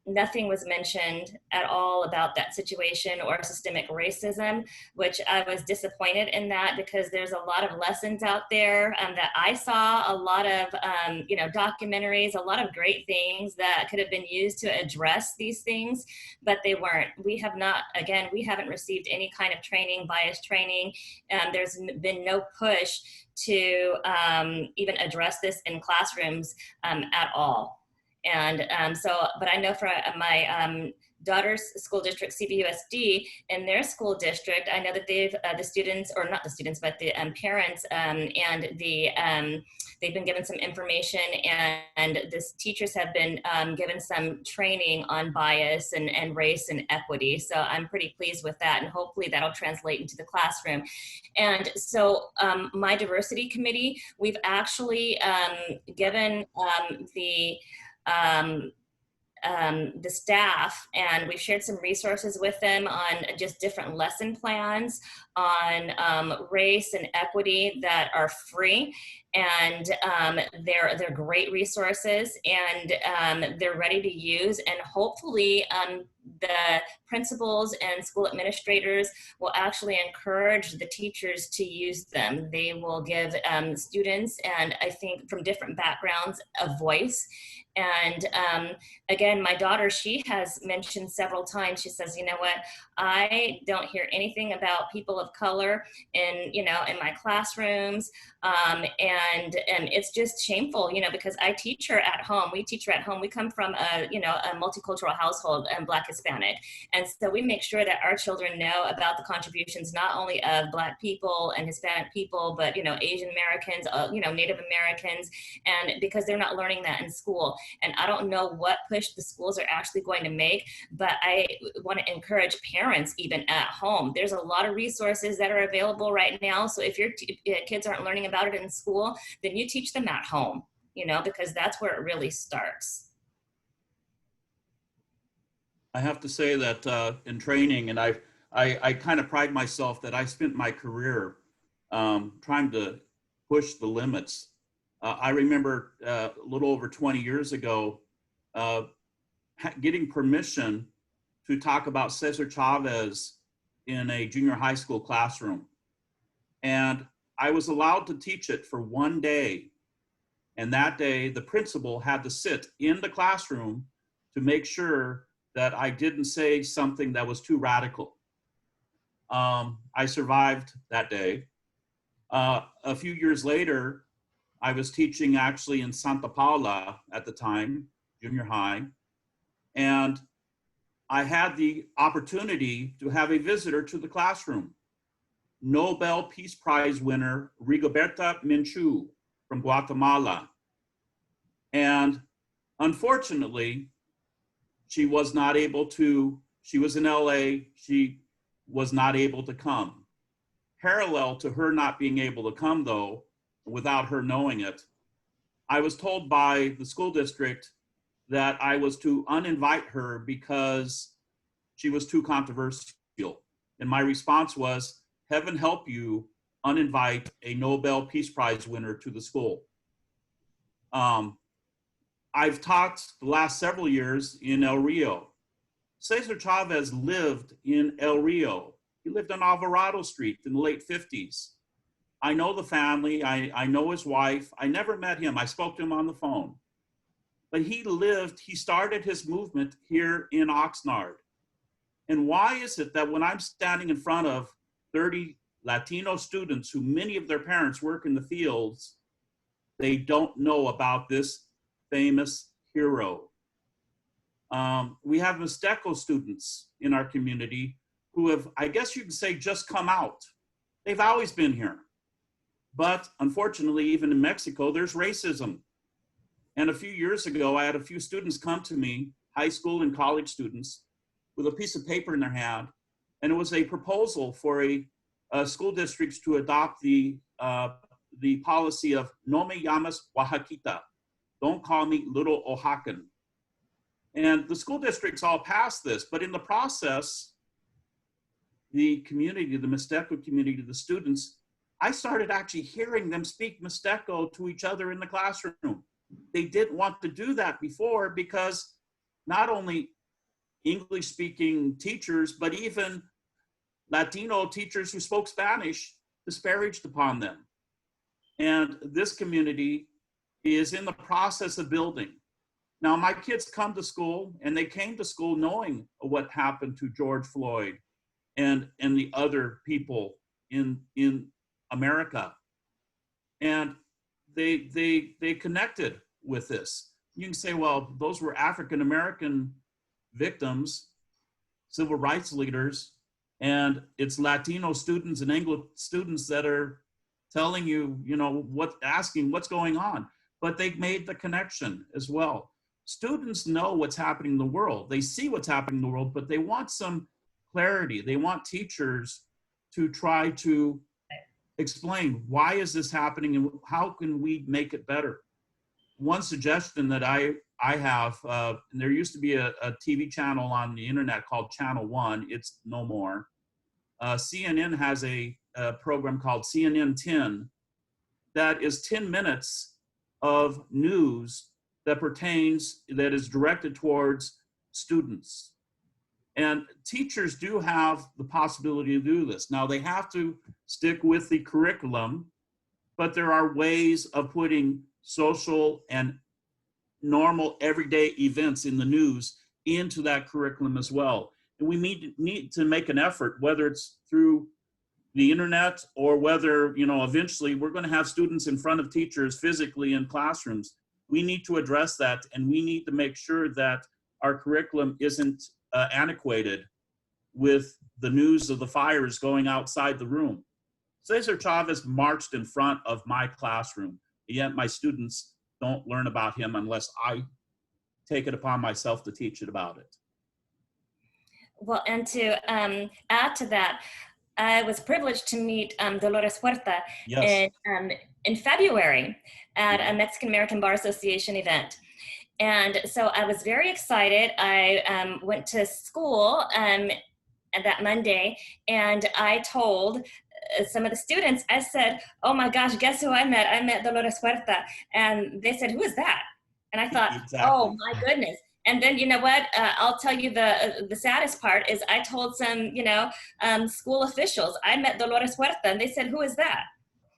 nothing was mentioned at all about that situation or systemic racism, which I was disappointed in that, because there's a lot of lessons out there that I saw, a lot of documentaries, a lot of great things that could have been used to address these things, but they weren't. We haven't received any kind of training, bias training. There's been no push to even address this in classrooms at all. And but I know for my daughter's school district, CVUSD, in their school district, I know that they've, the students, or not the students, but the parents and they've been given some information, and this teachers have been given some training on bias and race and equity. So I'm pretty pleased with that, and hopefully that'll translate into the classroom. And so my diversity committee, we've actually given the staff, and we've shared some resources with them on just different lesson plans on race and equity that are free, and they're great resources, and they're ready to use, and hopefully the principals and school administrators will actually encourage the teachers to use them. They will give students, and I think from different backgrounds, a voice. And again, my daughter, she has mentioned several times, she says, you know what, I don't hear anything about people of color in my classrooms. And it's just shameful, because I teach her at home. We teach her at home. We come from a multicultural household, and Black Hispanic. And so we make sure that our children know about the contributions, not only of Black people and Hispanic people, but, Asian Americans, Native Americans, and because they're not learning that in school. And I don't know what push the schools are actually going to make, but I want to encourage parents even at home. There's a lot of resources that are available right now. So if your kids aren't learning about it in school, then you teach them at home, because that's where it really starts. I have to say that in training, and I kind of pride myself that I spent my career trying to push the limits. I remember a little over 20 years ago getting permission to talk about Cesar Chavez in a junior high school classroom. And I was allowed to teach it for one day. And that day, the principal had to sit in the classroom to make sure that I didn't say something that was too radical. I survived that day. A few years later, I was teaching actually in Santa Paula at the time, junior high, and I had the opportunity to have a visitor to the classroom, Nobel Peace Prize winner Rigoberta Menchú from Guatemala. And unfortunately, she was not able to, she was in LA, she was not able to come. Parallel to her not being able to come though, without her knowing it, I was told by the school district that I was to uninvite her because she was too controversial. And my response was, heaven help you uninvite a Nobel Peace Prize winner to the school. I've taught the last several years in El Rio. Cesar Chavez lived in El Rio. He lived on Alvarado Street in the late 50s. I know the family, I know his wife. I never met him, I spoke to him on the phone. But he started his movement here in Oxnard. And why is it that when I'm standing in front of 30 Latino students who many of their parents work in the fields, they don't know about this famous hero? We have Mixteco students in our community who have, I guess you can say, just come out. They've always been here. But unfortunately, even in Mexico, there's racism. And a few years ago, I had a few students come to me, high school and college students, with a piece of paper in their hand. And it was a proposal for a school districts to adopt the policy of no me llamas Oaxaquita, don't call me little Oaxacan. And the school districts all passed this, but in the process, the community, the Mixteco community, the students, I started actually hearing them speak Mixteco to each other in the classroom. They didn't want to do that before because not only English-speaking teachers, but even Latino teachers who spoke Spanish disparaged upon them. And this community is in the process of building. Now, my kids come to school, and they came to school knowing what happened to George Floyd and the other people in America. And they connected with this. You can say, well, those were African-American victims, civil rights leaders, and it's Latino students and Anglo students that are telling you, asking what's going on. But they made the connection as well. Students know what's happening in the world. They see what's happening in the world, but they want some clarity. They want teachers to try to explain, why is this happening and how can we make it better? One suggestion that I have, and there used to be a TV channel on the internet called Channel 1, it's no more. CNN has a program called CNN 10 that is 10 minutes of news that is directed towards students. And teachers do have the possibility to do this. Now, they have to stick with the curriculum, but there are ways of putting social and normal everyday events in the news into that curriculum as well. And we need to make an effort, whether it's through the internet or whether, eventually we're going to have students in front of teachers physically in classrooms. We need to address that, and we need to make sure that our curriculum isn't antiquated with the news of the fires going outside the room. Cesar Chavez marched in front of my classroom, yet my students don't learn about him unless I take it upon myself to teach it about it. Well, and to add to that, I was privileged to meet Dolores Huerta in February at a Mexican American Bar Association event. And so I was very excited. I went to school that Monday, and I told some of the students, I said, oh my gosh, guess who I met? I met Dolores Huerta. And they said, who is that? And I thought, exactly. Oh my goodness. And then, you know what, I'll tell you the saddest part is I told some, school officials, I met Dolores Huerta, and they said, who is that?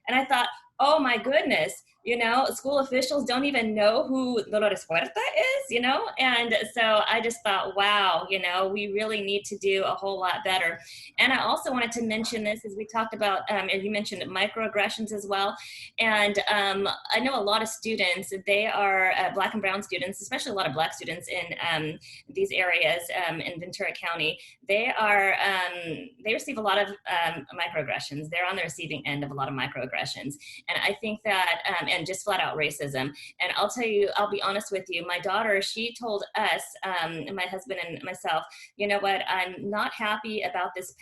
And I thought, oh my goodness, school officials don't even know who Dolores Huerta is, And so I just thought, wow, we really need to do a whole lot better. And I also wanted to mention this as we talked about, and you mentioned microaggressions as well. And I know a lot of students, they are Black and brown students, especially a lot of Black students in these areas in Ventura County. They receive a lot of microaggressions. They're on the receiving end of a lot of microaggressions. And I think that, and just flat out racism. And I'll tell you, I'll be honest with you, my daughter, she told us, my husband and myself, you know what, I'm not happy about this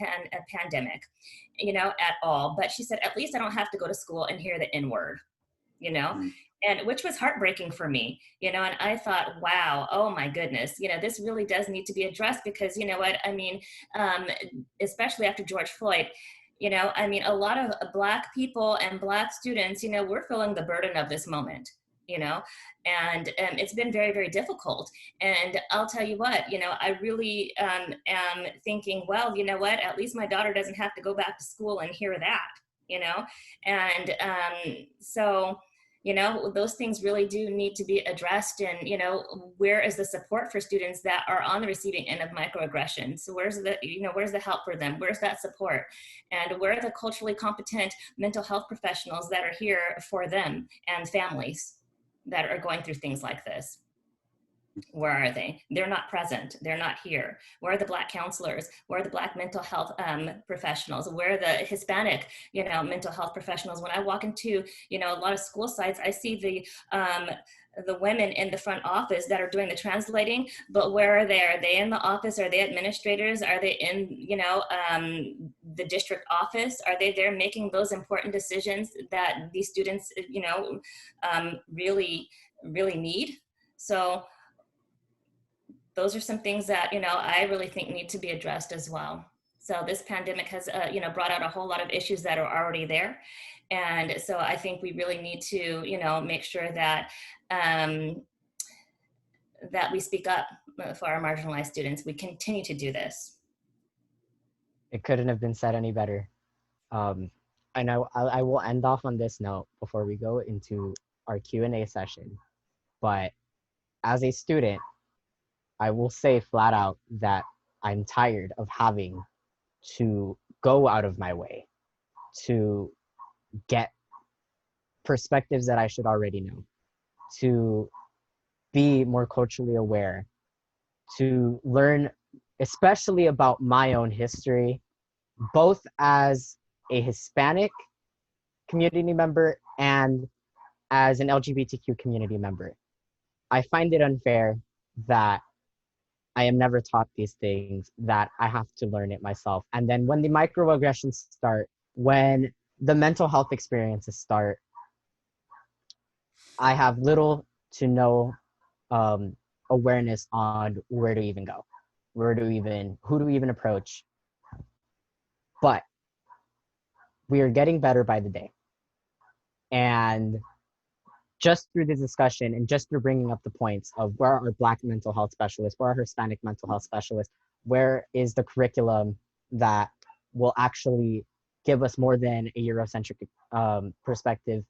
pandemic, at all. But she said, at least I don't have to go to school and hear the N-word, and which was heartbreaking for me, you know. And I thought, wow, oh my goodness, you know, this really does need to be addressed, because you know what I mean, especially after George Floyd, you know, I mean, a lot of Black people and Black students, you know, we're feeling the burden of this moment, you know, and it's been very, very difficult. And I'll tell you what, you know, I really am thinking, well, you know what, at least my daughter doesn't have to go back to school and hear that, you know. And so, you know, those things really do need to be addressed. And, you know, where is the support for students that are on the receiving end of microaggressions? So where's the, you know, where's the help for them? Where's that support? And where are the culturally competent mental health professionals that are here for them and families that are going through things like this? Where are they? They're not present. They're not here. Where are the Black counselors? Where are the Black mental health professionals? Where are the Hispanic, you know, mental health professionals? When I walk into, you know, a lot of school sites, I see the women in the front office that are doing the translating, but where are they? Are they in the office? Are they administrators? Are they in, you know, the district office? Are they there making those important decisions that these students, you know, really, really need? So those are some things that, you know, I really think need to be addressed as well. So this pandemic has, you know, brought out a whole lot of issues that are already there. And so I think we really need to, you know, make sure that that we speak up for our marginalized students. We continue to do this. It couldn't have been said any better. I know I will end off on this note before we go into our Q&A session. But as a student, I will say flat out that I'm tired of having to go out of my way to get perspectives that I should already know, to be more culturally aware, to learn especially about my own history, both as a Hispanic community member and as an LGBTQ community member. I find it unfair that I am never taught these things, that I have to learn it myself. And then when the microaggressions start, when the mental health experiences start, I have little to no awareness on where to even go, who to even approach. But we are getting better by the day. And just through this discussion and just through bringing up the points of where are our Black mental health specialists, where are Hispanic mental health specialists, where is the curriculum that will actually give us more than a Eurocentric perspective,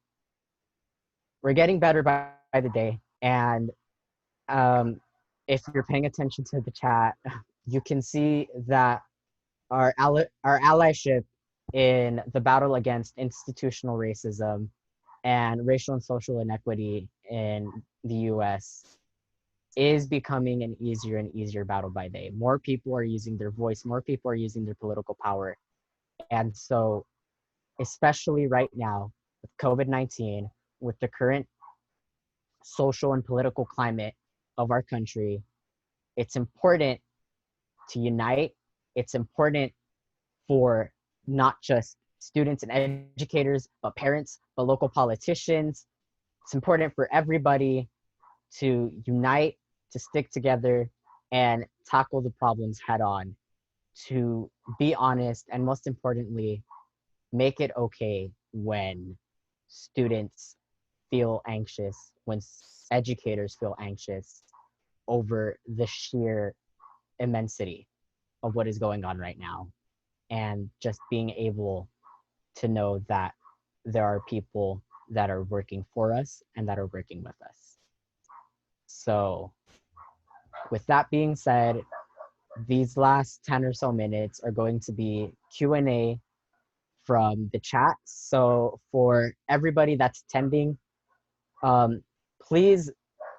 we're getting better by the day. And if you're paying attention to the chat, you can see that our allyship in the battle against institutional racism and racial and social inequity in the US is becoming an easier and easier battle by day. More people are using their voice, more people are using their political power. And so, especially right now with COVID-19, with the current social and political climate of our country, it's important to unite. It's important for not just students and educators, but parents, but local politicians. It's important for everybody to unite, to stick together, and tackle the problems head on, to be honest, and most importantly, make it okay when students feel anxious, when educators feel anxious over the sheer immensity of what is going on right now. And just being able to know that there are people that are working for us and that are working with us. So with that being said, these last 10 or so minutes are going to be Q&A from the chat. So for everybody that's attending, please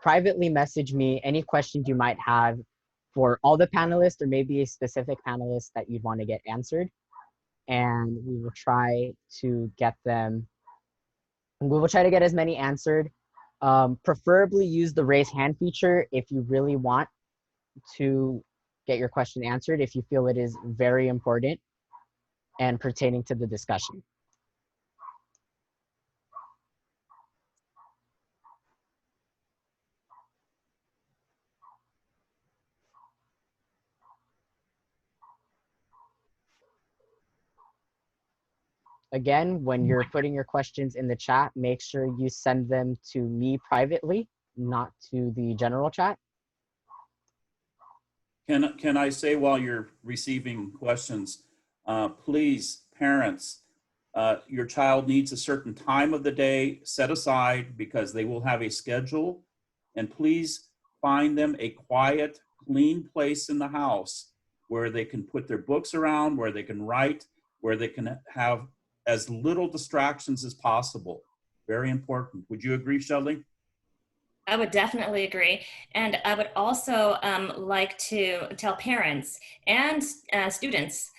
privately message me any questions you might have for all the panelists, or maybe a specific panelist that you'd want to get answered. And we will try to get them, we will try to get as many answered. Preferably use the raise hand feature if you really want to get your question answered, if you feel it is very important and pertaining to the discussion. again, when you're putting your questions in the chat, make sure you send them to me privately, not to the general chat. Can I say while you're receiving questions, please, parents, your child needs a certain time of the day set aside because they will have a schedule. And please find them a quiet, clean place in the house where they can put their books around, where they can write, where they can have as little distractions as possible. Very important. Would you agree, Shelley? I would definitely agree. And I would also like to tell parents and students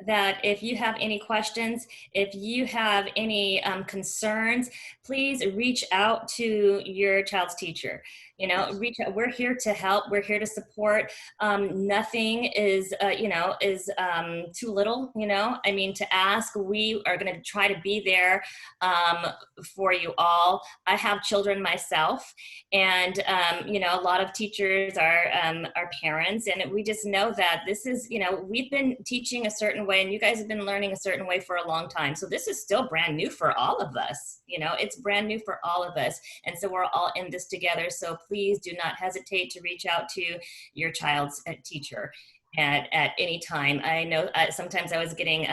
that if you have any questions, if you have any concerns, please reach out to your child's teacher. You know, reach out. We're here to help. We're here to support. Nothing is, is too little. You know, I mean, to ask. We are going to try to be there for you all. I have children myself, and a lot of teachers are parents, and we just know that this is, we've been teaching a certain way, and you guys have been learning a certain way for a long time. So this is still brand new for all of us. It's brand new for all of us, and so we're all in this together. So please do not hesitate to reach out to your child's teacher at any time. I know sometimes I was getting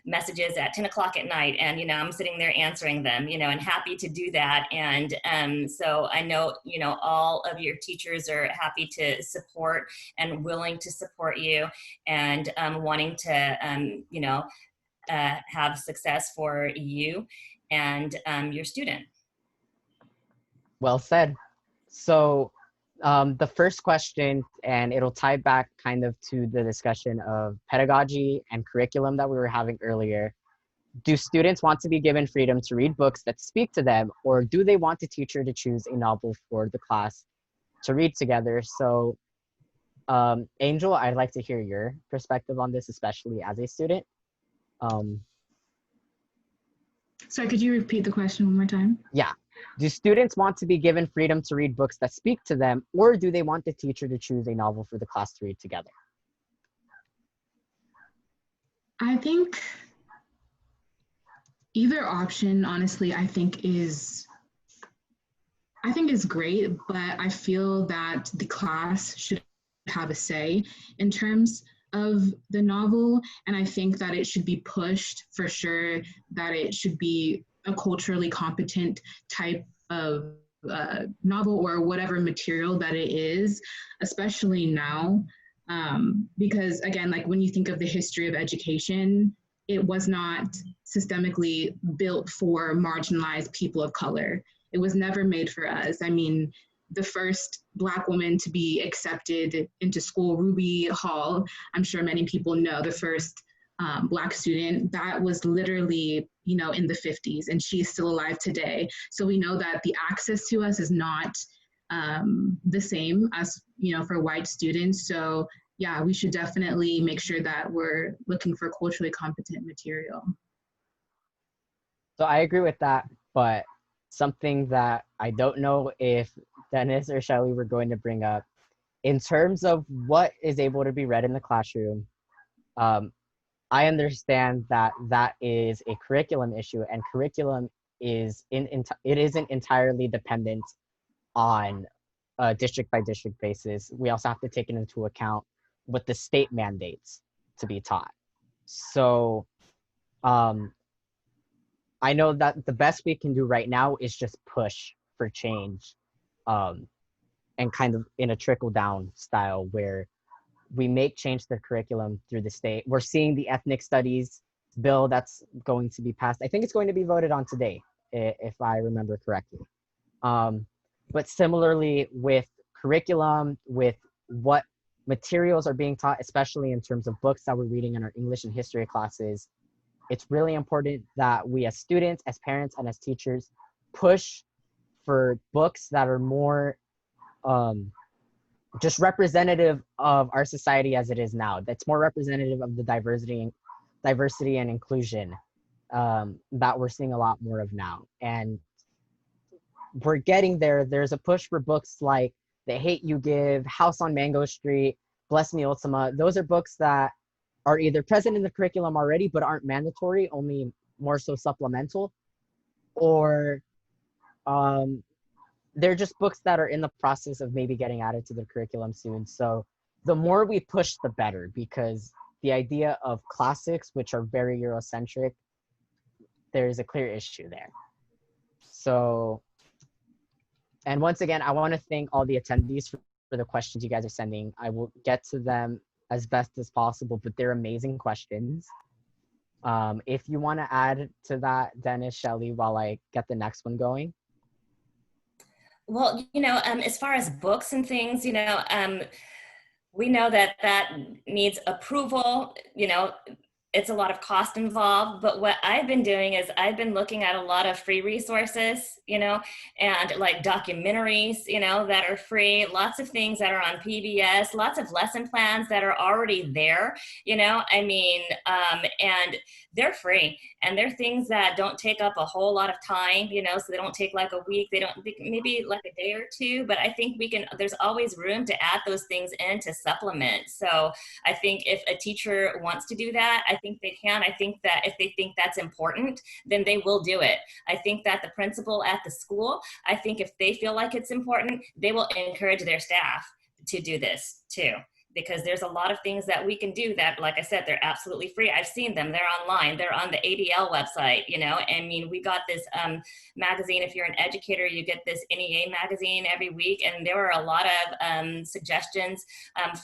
messages at 10 o'clock at night, and I'm sitting there answering them, and happy to do that. And so I know all of your teachers are happy to support and willing to support you, and wanting to have success for you and your student. Well said. So the first question, and it'll tie back kind of to the discussion of pedagogy and curriculum that we were having earlier. Do students want to be given freedom to read books that speak to them, or do they want the teacher to choose a novel for the class to read together? So Angel, I'd like to hear your perspective on this, especially as a student. Sorry, could you repeat the question one more time? Yeah. Do students want to be given freedom to read books that speak to them, or do they want the teacher to choose a novel for the class to read together? I think either option, honestly, I think is great, but I feel that the class should have a say in terms of the novel, and I think that it should be pushed for sure, that it should be a culturally competent type of novel or whatever material that it is, especially now, because again, like when you think of the history of education, it was not systemically built for marginalized people of color. It was never made for us. I mean, the first Black woman to be accepted into school, Ruby Hall, I'm sure many people know, the first Black student, that was literally, in the 50s, and she's still alive today. So we know that the access to us is not the same as, for white students. So yeah, we should definitely make sure that we're looking for culturally competent material. So I agree with that, but something that I don't know if Dennis or Shelley were going to bring up, in terms of what is able to be read in the classroom, I understand that that is a curriculum issue, and curriculum is it isn't entirely dependent on a district by district basis. We also have to take it into account what the state mandates to be taught. So I know that the best we can do right now is just push for change, and kind of in a trickle down style where we make change to the curriculum through the state. We're seeing the ethnic studies bill that's going to be passed. I think it's going to be voted on today, if I remember correctly. But similarly with curriculum, with what materials are being taught, especially in terms of books that we're reading in our English and history classes, it's really important that we as students, as parents, and as teachers push for books that are more just representative of our society as it is now. That's more representative of the diversity and inclusion that we're seeing a lot more of now. And we're getting there. There's a push for books like The Hate You Give, House on Mango Street, Bless Me Ultima. Those are books that are either present in the curriculum already but aren't mandatory, only more so supplemental, or they're just books that are in the process of maybe getting added to the curriculum soon. So the more we push, the better, because the idea of classics, which are very Eurocentric, there's a clear issue there. So, and once again, I want to thank all the attendees for the questions you guys are sending. I will get to them as best as possible, but they're amazing questions. If you want to add to that, Dennis, Shelley, while I get the next one going. Well, as far as books and things, we know that that needs approval, it's a lot of cost involved, but what I've been doing is I've been looking at a lot of free resources, and like documentaries, that are free, lots of things that are on PBS, lots of lesson plans that are already there, and they're free, and they're things that don't take up a whole lot of time, so they don't take like a week, maybe like a day or two, but I think there's always room to add those things in to supplement. So I think if a teacher wants to do that, I think they can. I think that if they think that's important, then they will do it. I think that the principal at the school, I think if they feel like it's important, they will encourage their staff to do this too. Because there's a lot of things that we can do that, like I said, they're absolutely free. I've seen them, they're online, they're on the ADL website, we got this magazine. If you're an educator, you get this NEA magazine every week, and there were a lot of suggestions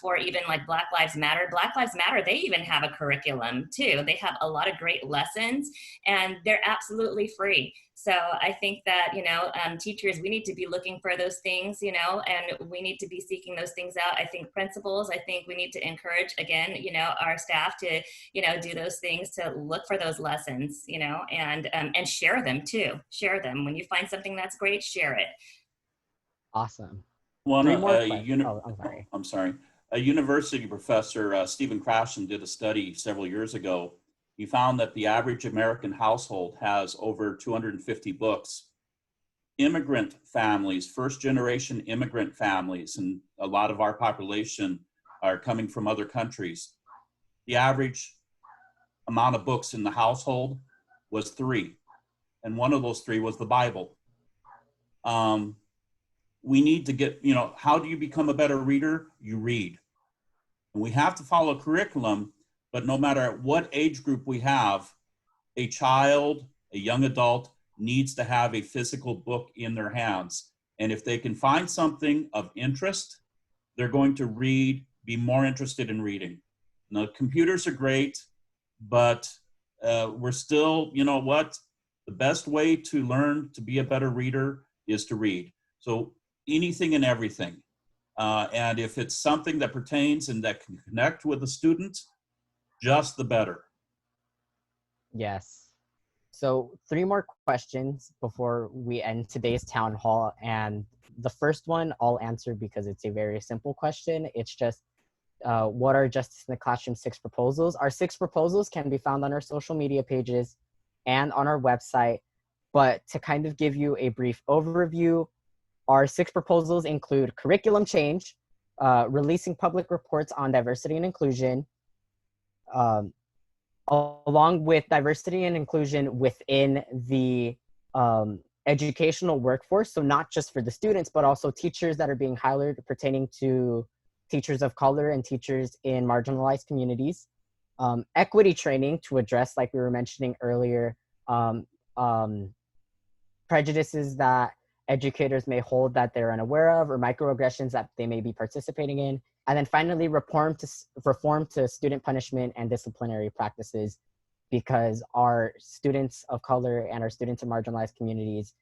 for even like Black Lives Matter. Black Lives Matter, they even have a curriculum too. They have a lot of great lessons, and they're absolutely free. So I think that, teachers, we need to be looking for those things, and we need to be seeking those things out. I think principals, I think we need to encourage, again, our staff to, do those things, to look for those lessons, and share them too. Share them. When you find something that's great, share it. Awesome. One, Three more questions. I'm sorry. I'm sorry. A university professor, Stephen Krashen, did a study several years ago. He found that the average American household has over 250 books. Immigrant families, first generation immigrant families, and a lot of our population are coming from other countries. The average amount of books in the household was 3. And one of those 3 was the Bible. We need to get, how do you become a better reader? You read. And we have to follow curriculum, but no matter what age group we have, a child, a young adult needs to have a physical book in their hands. And if they can find something of interest, they're going to read, be more interested in reading. Now, computers are great, but we're still, the best way to learn to be a better reader is to read. So anything and everything. And if it's something that pertains and that can connect with the student, just the better. Yes. So 3 more questions before we end today's town hall. And the first one I'll answer because it's a very simple question. It's just, what are Justice in the Classroom 6 proposals? Our 6 proposals can be found on our social media pages and on our website. But to kind of give you a brief overview, our 6 proposals include curriculum change, releasing public reports on diversity and inclusion, along with diversity and inclusion within the educational workforce. So not just for the students, but also teachers that are being hired pertaining to teachers of color and teachers in marginalized communities. Equity training to address, like we were mentioning earlier, prejudices that educators may hold that they're unaware of, or microaggressions that they may be participating in. And then finally, reform to student punishment and disciplinary practices, because our students of color and our students in marginalized communities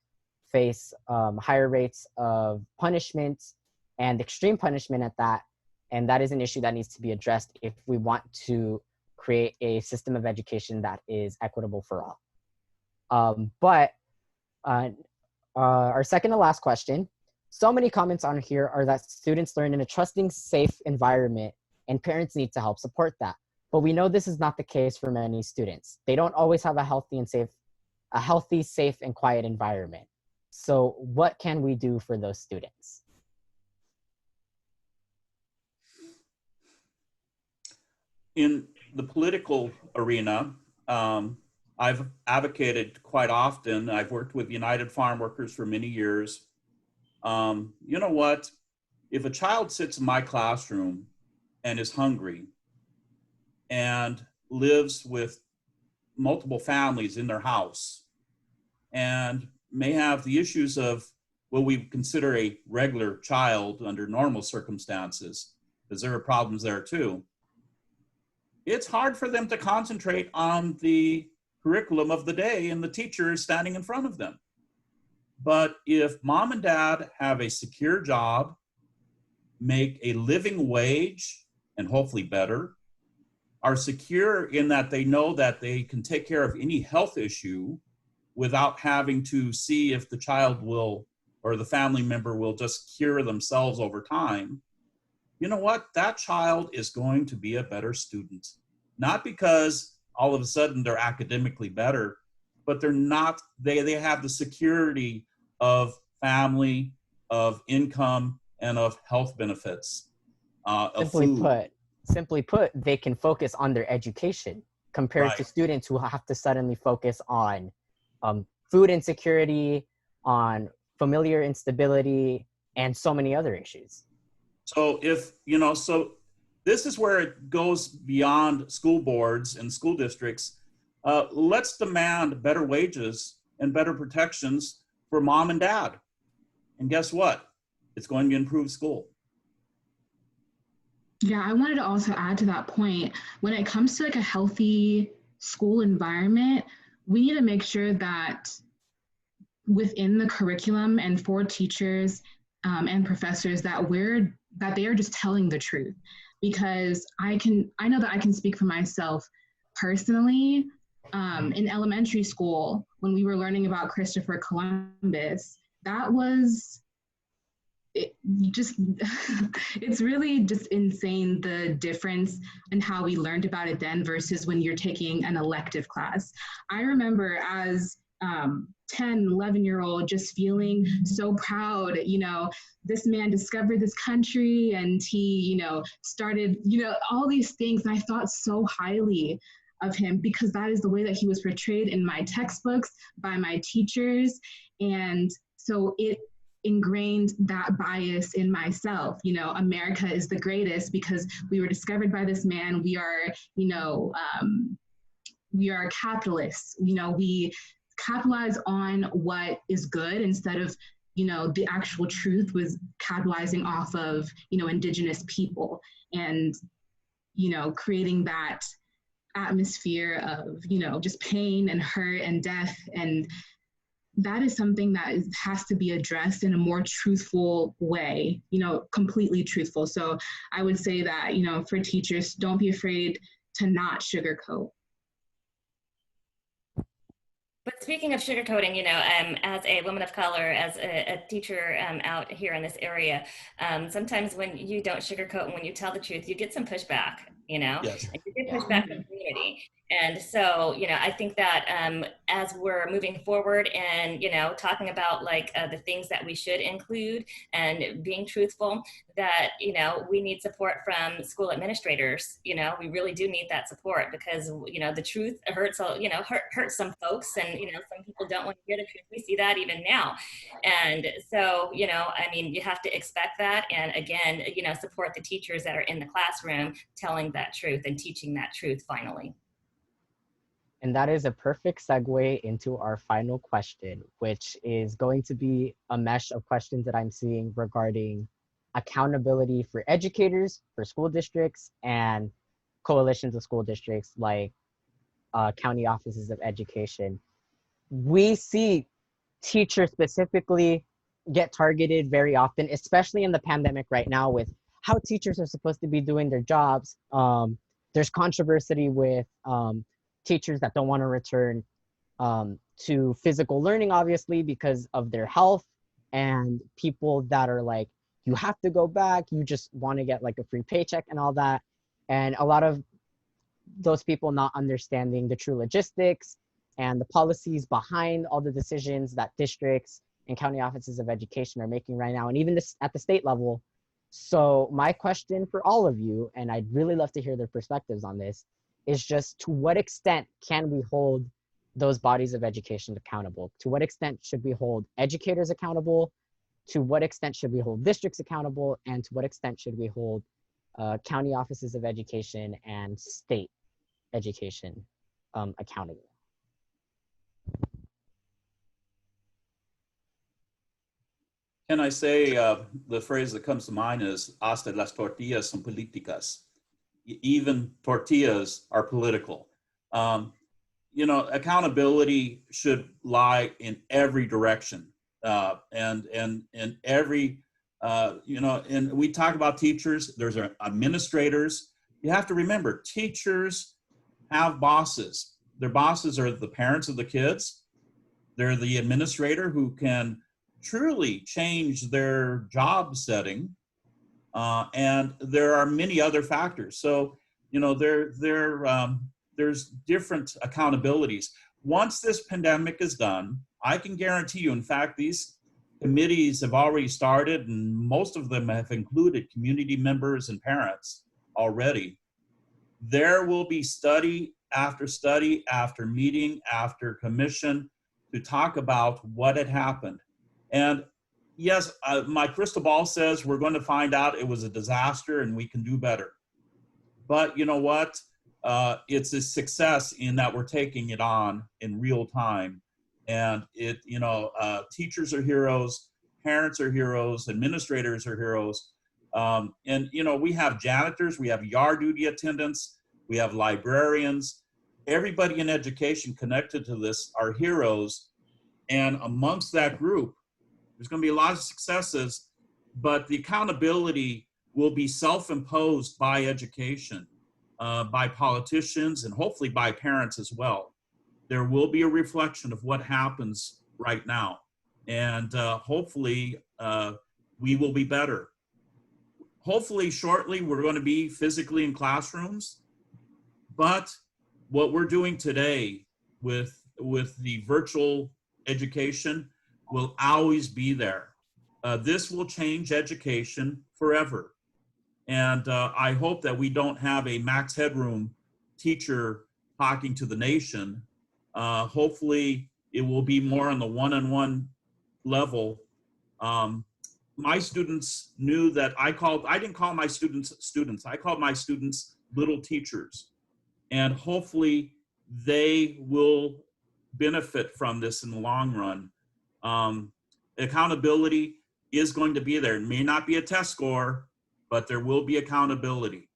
face higher rates of punishment, and extreme punishment at that. And that is an issue that needs to be addressed if we want to create a system of education that is equitable for all. Our second to last question. So many comments on here are that students learn in a trusting, safe environment, and parents need to help support that. But we know this is not the case for many students. They don't always have a healthy, safe, and quiet environment. So what can we do for those students? In the political arena, I've advocated quite often. I've worked with United Farm Workers for many years. You know what? If a child sits in my classroom and is hungry and lives with multiple families in their house and may have the issues of what we consider a regular child under normal circumstances, because there are problems there too, it's hard for them to concentrate on the curriculum of the day and the teacher is standing in front of them. But if mom and dad have a secure job, make a living wage, and hopefully better, are secure in that they know that they can take care of any health issue without having to see if the child will or the family member will just cure themselves over time, you know what? That child is going to be a better student. Not because all of a sudden they're academically better, but they have the security of family, of income, and of health benefits, of food. Simply put, they can focus on their education compared to students who have to suddenly focus on food insecurity, on familiar instability, and so many other issues. So so this is where it goes beyond school boards and school districts. Let's demand better wages and better protections for mom and dad. And guess what? It's going to improve school. Yeah, I wanted to also add to that point. When it comes to like a healthy school environment, we need to make sure that within the curriculum and for teachers and professors that they are just telling the truth. Because I know that I can speak for myself personally. In elementary school, when we were learning about Christopher Columbus, it's really just insane the difference in how we learned about it then versus when you're taking an elective class. I remember as 10, 11-year-old just feeling so proud, this man discovered this country and he, started, all these things. And I thought so highly of him because that is the way that he was portrayed in my textbooks by my teachers. And so it ingrained that bias in myself. America is the greatest because we were discovered by this man. We are, we are capitalists. We capitalize on what is good instead of, the actual truth was capitalizing off of, indigenous people and, creating that atmosphere of, just pain and hurt and death. And that is something that has to be addressed in a more truthful way, completely truthful. So I would say that, for teachers, don't be afraid to not sugarcoat. But speaking of sugarcoating, as a woman of color, as a teacher out here in this area, sometimes when you don't sugarcoat and when you tell the truth, you get some pushback, Yes. and you get pushback from the community. And so, I think that as we're moving forward and, talking about like the things that we should include and being truthful, that, we need support from school administrators. We really do need that support because, the truth hurts, hurts some folks and, some people don't want to hear the truth. We see that even now. And so, you have to expect that. And again, support the teachers that are in the classroom telling that truth and teaching that truth finally. And that is a perfect segue into our final question, which is going to be a mesh of questions that I'm seeing regarding accountability for educators, for school districts, and coalitions of school districts like county offices of education. We see teachers specifically get targeted very often, especially in the pandemic right now with how teachers are supposed to be doing their jobs. There's controversy with teachers that don't want to return to physical learning, obviously, because of their health, and people that are like, you have to go back, you just want to get like a free paycheck and all that. And a lot of those people not understanding the true logistics and the policies behind all the decisions that districts and county offices of education are making right now, and even this at the state level. So my question for all of you, and I'd really love to hear their perspectives on this, is just to what extent can we hold those bodies of education accountable? To what extent should we hold educators accountable? To what extent should we hold districts accountable? And to what extent should we hold county offices of education and state education accountable? Can I say the phrase that comes to mind is hasta las tortillas son políticas. Even tortillas are political. You know, accountability should lie in every direction, and every you know. And we talk about teachers. There's administrators. You have to remember, teachers have bosses. Their bosses are the parents of the kids. They're the administrator who can truly change their job setting, and there are many other factors. So, you know, there's different accountabilities. Once this pandemic is done, I can guarantee you, in fact, these committees have already started, and most of them have included community members and parents already. There will be study after meeting, after commission to talk about what had happened. And yes, my crystal ball says we're going to find out it was a disaster and we can do better. But you know what? It's a success in that we're taking it on in real time. And it, you know, teachers are heroes, parents are heroes, administrators are heroes. And, you know, we have janitors, we have yard duty attendants, we have librarians. Everybody in education connected to this are heroes. And amongst that group, there's going to be a lot of successes, but the accountability will be self-imposed by education, by politicians, and hopefully by parents as well. There will be a reflection of what happens right now. And hopefully we will be better. Hopefully shortly we're going to be physically in classrooms, but what we're doing today with the virtual education will always be there. This will change education forever. And I hope that we don't have a Max Headroom teacher talking to the nation. Hopefully it will be more on the one-on-one level. My students knew that I didn't call my students students, I called my students little teachers. And hopefully they will benefit from this in the long run. Accountability is going to be there. It may not be a test score, but there will be accountability.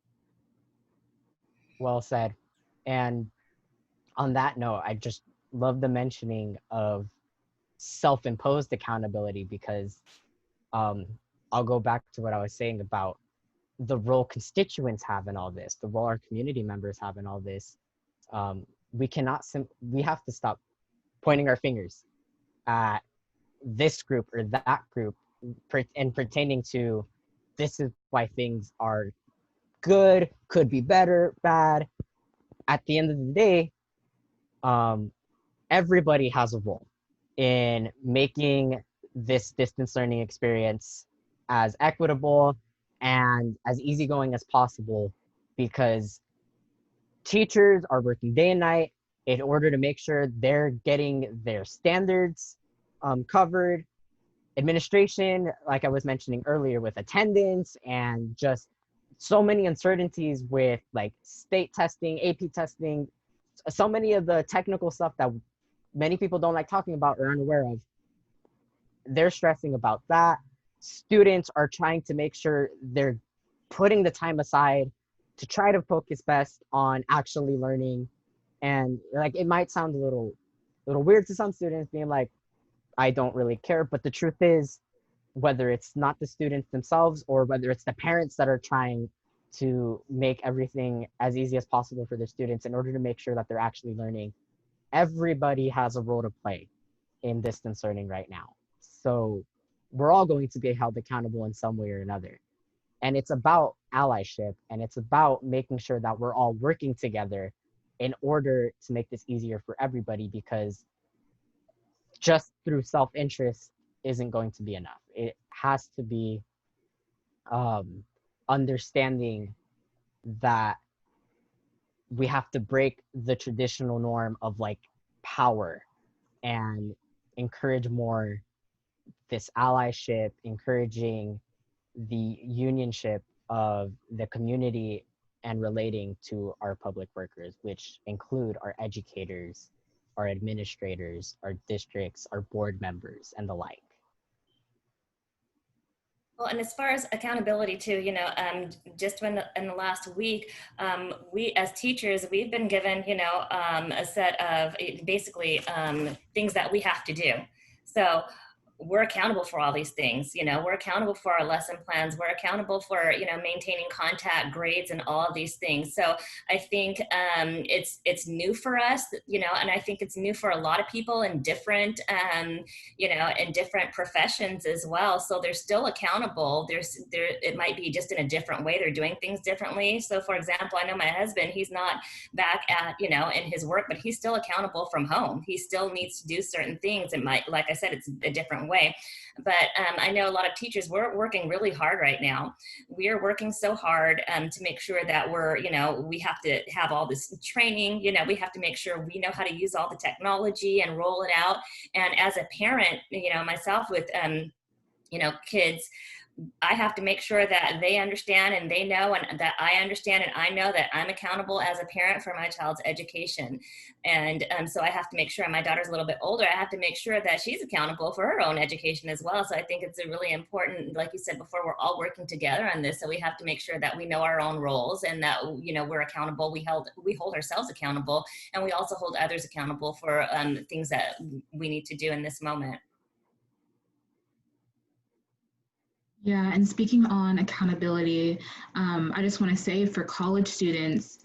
Well said. And on that note, I just love the mentioning of self-imposed accountability, because I'll go back to what I was saying about the role constituents have in all this, the role our community members have in all this. We have to stop pointing our fingers at this group or that group and pertaining to this is why things are good, could be better, bad. At the end of the day, everybody has a role in making this distance learning experience as equitable and as easygoing as possible, because teachers are working day and night in order to make sure they're getting their standards covered. Administration, like I was mentioning earlier, with attendance and just so many uncertainties with like state testing, AP testing, so many of the technical stuff that many people don't like talking about or unaware of. They're stressing about that. Students are trying to make sure they're putting the time aside to try to focus best on actually learning. And like, it might sound a little weird to some students being like, I don't really care. But the truth is, whether it's not the students themselves or whether it's the parents that are trying to make everything as easy as possible for their students in order to make sure that they're actually learning, everybody has a role to play in distance learning right now. So we're all going to be held accountable in some way or another. And it's about allyship, and it's about making sure that we're all working together in order to make this easier for everybody, because just through self-interest isn't going to be enough. It has to be understanding that we have to break the traditional norm of like empower and encourage more this allyship, encouraging the unionship of the community and relating to our public workers, which include our educators, our administrators, our districts, our board members, and the like. Well, and as far as accountability too, just in the last week, we as teachers, we've been given, a set of basically things that we have to do. So we're accountable for all these things. We're accountable for our lesson plans. We're accountable for, maintaining contact, grades, and all of these things. So I think it's new for us, and I think it's new for a lot of people in different, in different professions as well. So they're still accountable. It might be just in a different way. They're doing things differently. So for example, I know my husband, he's not back at, in his work, but he's still accountable from home. He still needs to do certain things. It might, like I said, it's a different way. But I know a lot of teachers, we're working really hard right now. We are working so hard to make sure that we have to have all this training, we have to make sure we know how to use all the technology and roll it out. And as a parent, myself with, kids, I have to make sure that they understand and they know, and that I understand and I know that I'm accountable as a parent for my child's education. And so I have to make sure, and my daughter's a little bit older, I have to make sure that she's accountable for her own education as well. So I think it's a really important, like you said before, we're all working together on this. So we have to make sure that we know our own roles and that, we're accountable. We hold ourselves accountable, and we also hold others accountable for things that we need to do in this moment. Yeah, and speaking on accountability, I just want to say for college students,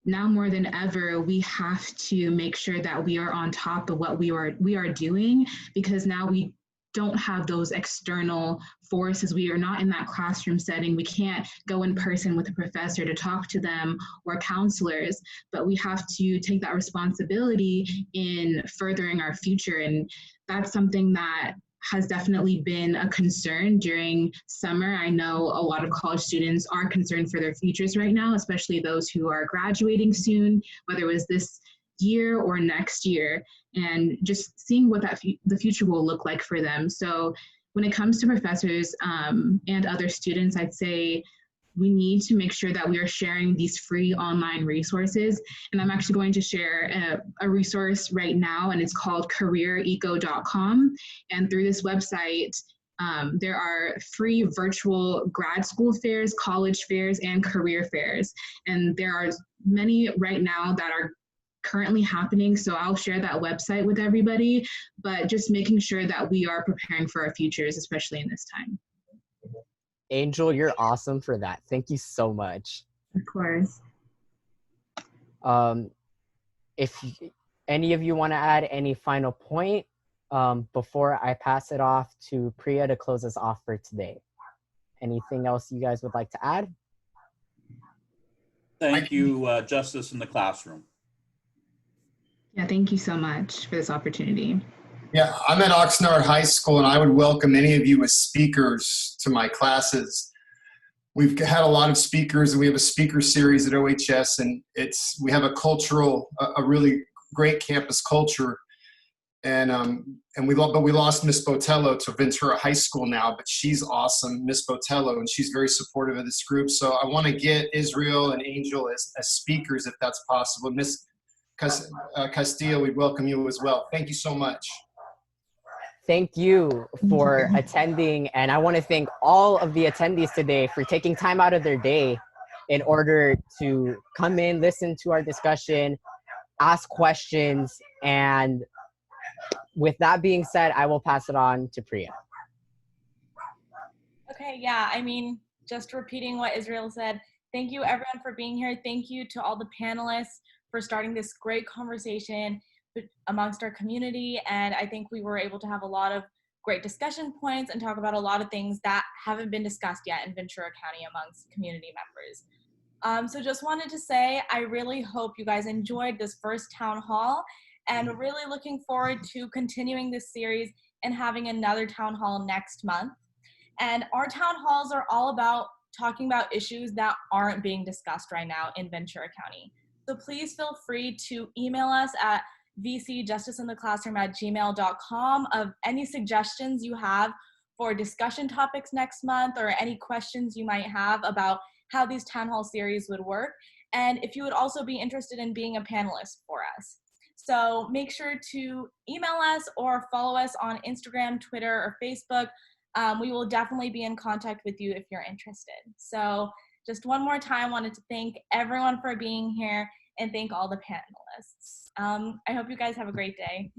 now more than ever, we have to make sure that we are on top of what we are doing, because now we don't have those external forces. We are not in that classroom setting. We can't go in person with a professor to talk to them or counselors, but we have to take that responsibility in furthering our future. And that's something that has definitely been a concern during summer. I know a lot of college students are concerned for their futures right now, especially those who are graduating soon, whether it was this year or next year, and just seeing what the future will look like for them. So when it comes to professors and other students, I'd say we need to make sure that we are sharing these free online resources. And I'm actually going to share a resource right now, and it's called careereco.com. And through this website, there are free virtual grad school fairs, college fairs, and career fairs. And there are many right now that are currently happening. So I'll share that website with everybody, but just making sure that we are preparing for our futures, especially in this time. Angel, you're awesome for that. Thank you so much. Of course. If any of you want to add any final point before I pass it off to Priya to close us off for today. Anything else you guys would like to add? Thank you, Justice in the Classroom. Yeah, thank you so much for this opportunity. Yeah, I'm at Oxnard High School, and I would welcome any of you as speakers to my classes. We've had a lot of speakers, and we have a speaker series at OHS, and we have a really great campus culture. And we lost Miss Botello to Ventura High School now, but she's awesome, Miss Botello, and she's very supportive of this group. So I want to get Israel and Angel as speakers, if that's possible. Miss Castillo, we welcome you as well. Thank you so much. Thank you for attending, and I want to thank all of the attendees today for taking time out of their day in order to come in, listen to our discussion, ask questions, and with that being said, I will pass it on to Priya. Okay, yeah, just repeating what Israel said, thank you everyone for being here. Thank you to all the panelists for starting this great conversation amongst our community, and I think we were able to have a lot of great discussion points and talk about a lot of things that haven't been discussed yet in Ventura County amongst community members. So just wanted to say, I really hope you guys enjoyed this first town hall, and really looking forward to continuing this series and having another town hall next month. And our town halls are all about talking about issues that aren't being discussed right now in Ventura County. So please feel free to email us at vcjusticeintheclassroom@gmail.com of any suggestions you have for discussion topics next month, or any questions you might have about how these town hall series would work, and if you would also be interested in being a panelist for us. So make sure to email us or follow us on Instagram, Twitter, or Facebook. We will definitely be in contact with you if you're interested. So just one more time, wanted to thank everyone for being here and thank all the panelists. I hope you guys have a great day.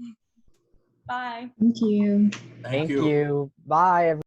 Bye. Thank you. Thank you. Thank you. Bye, everyone.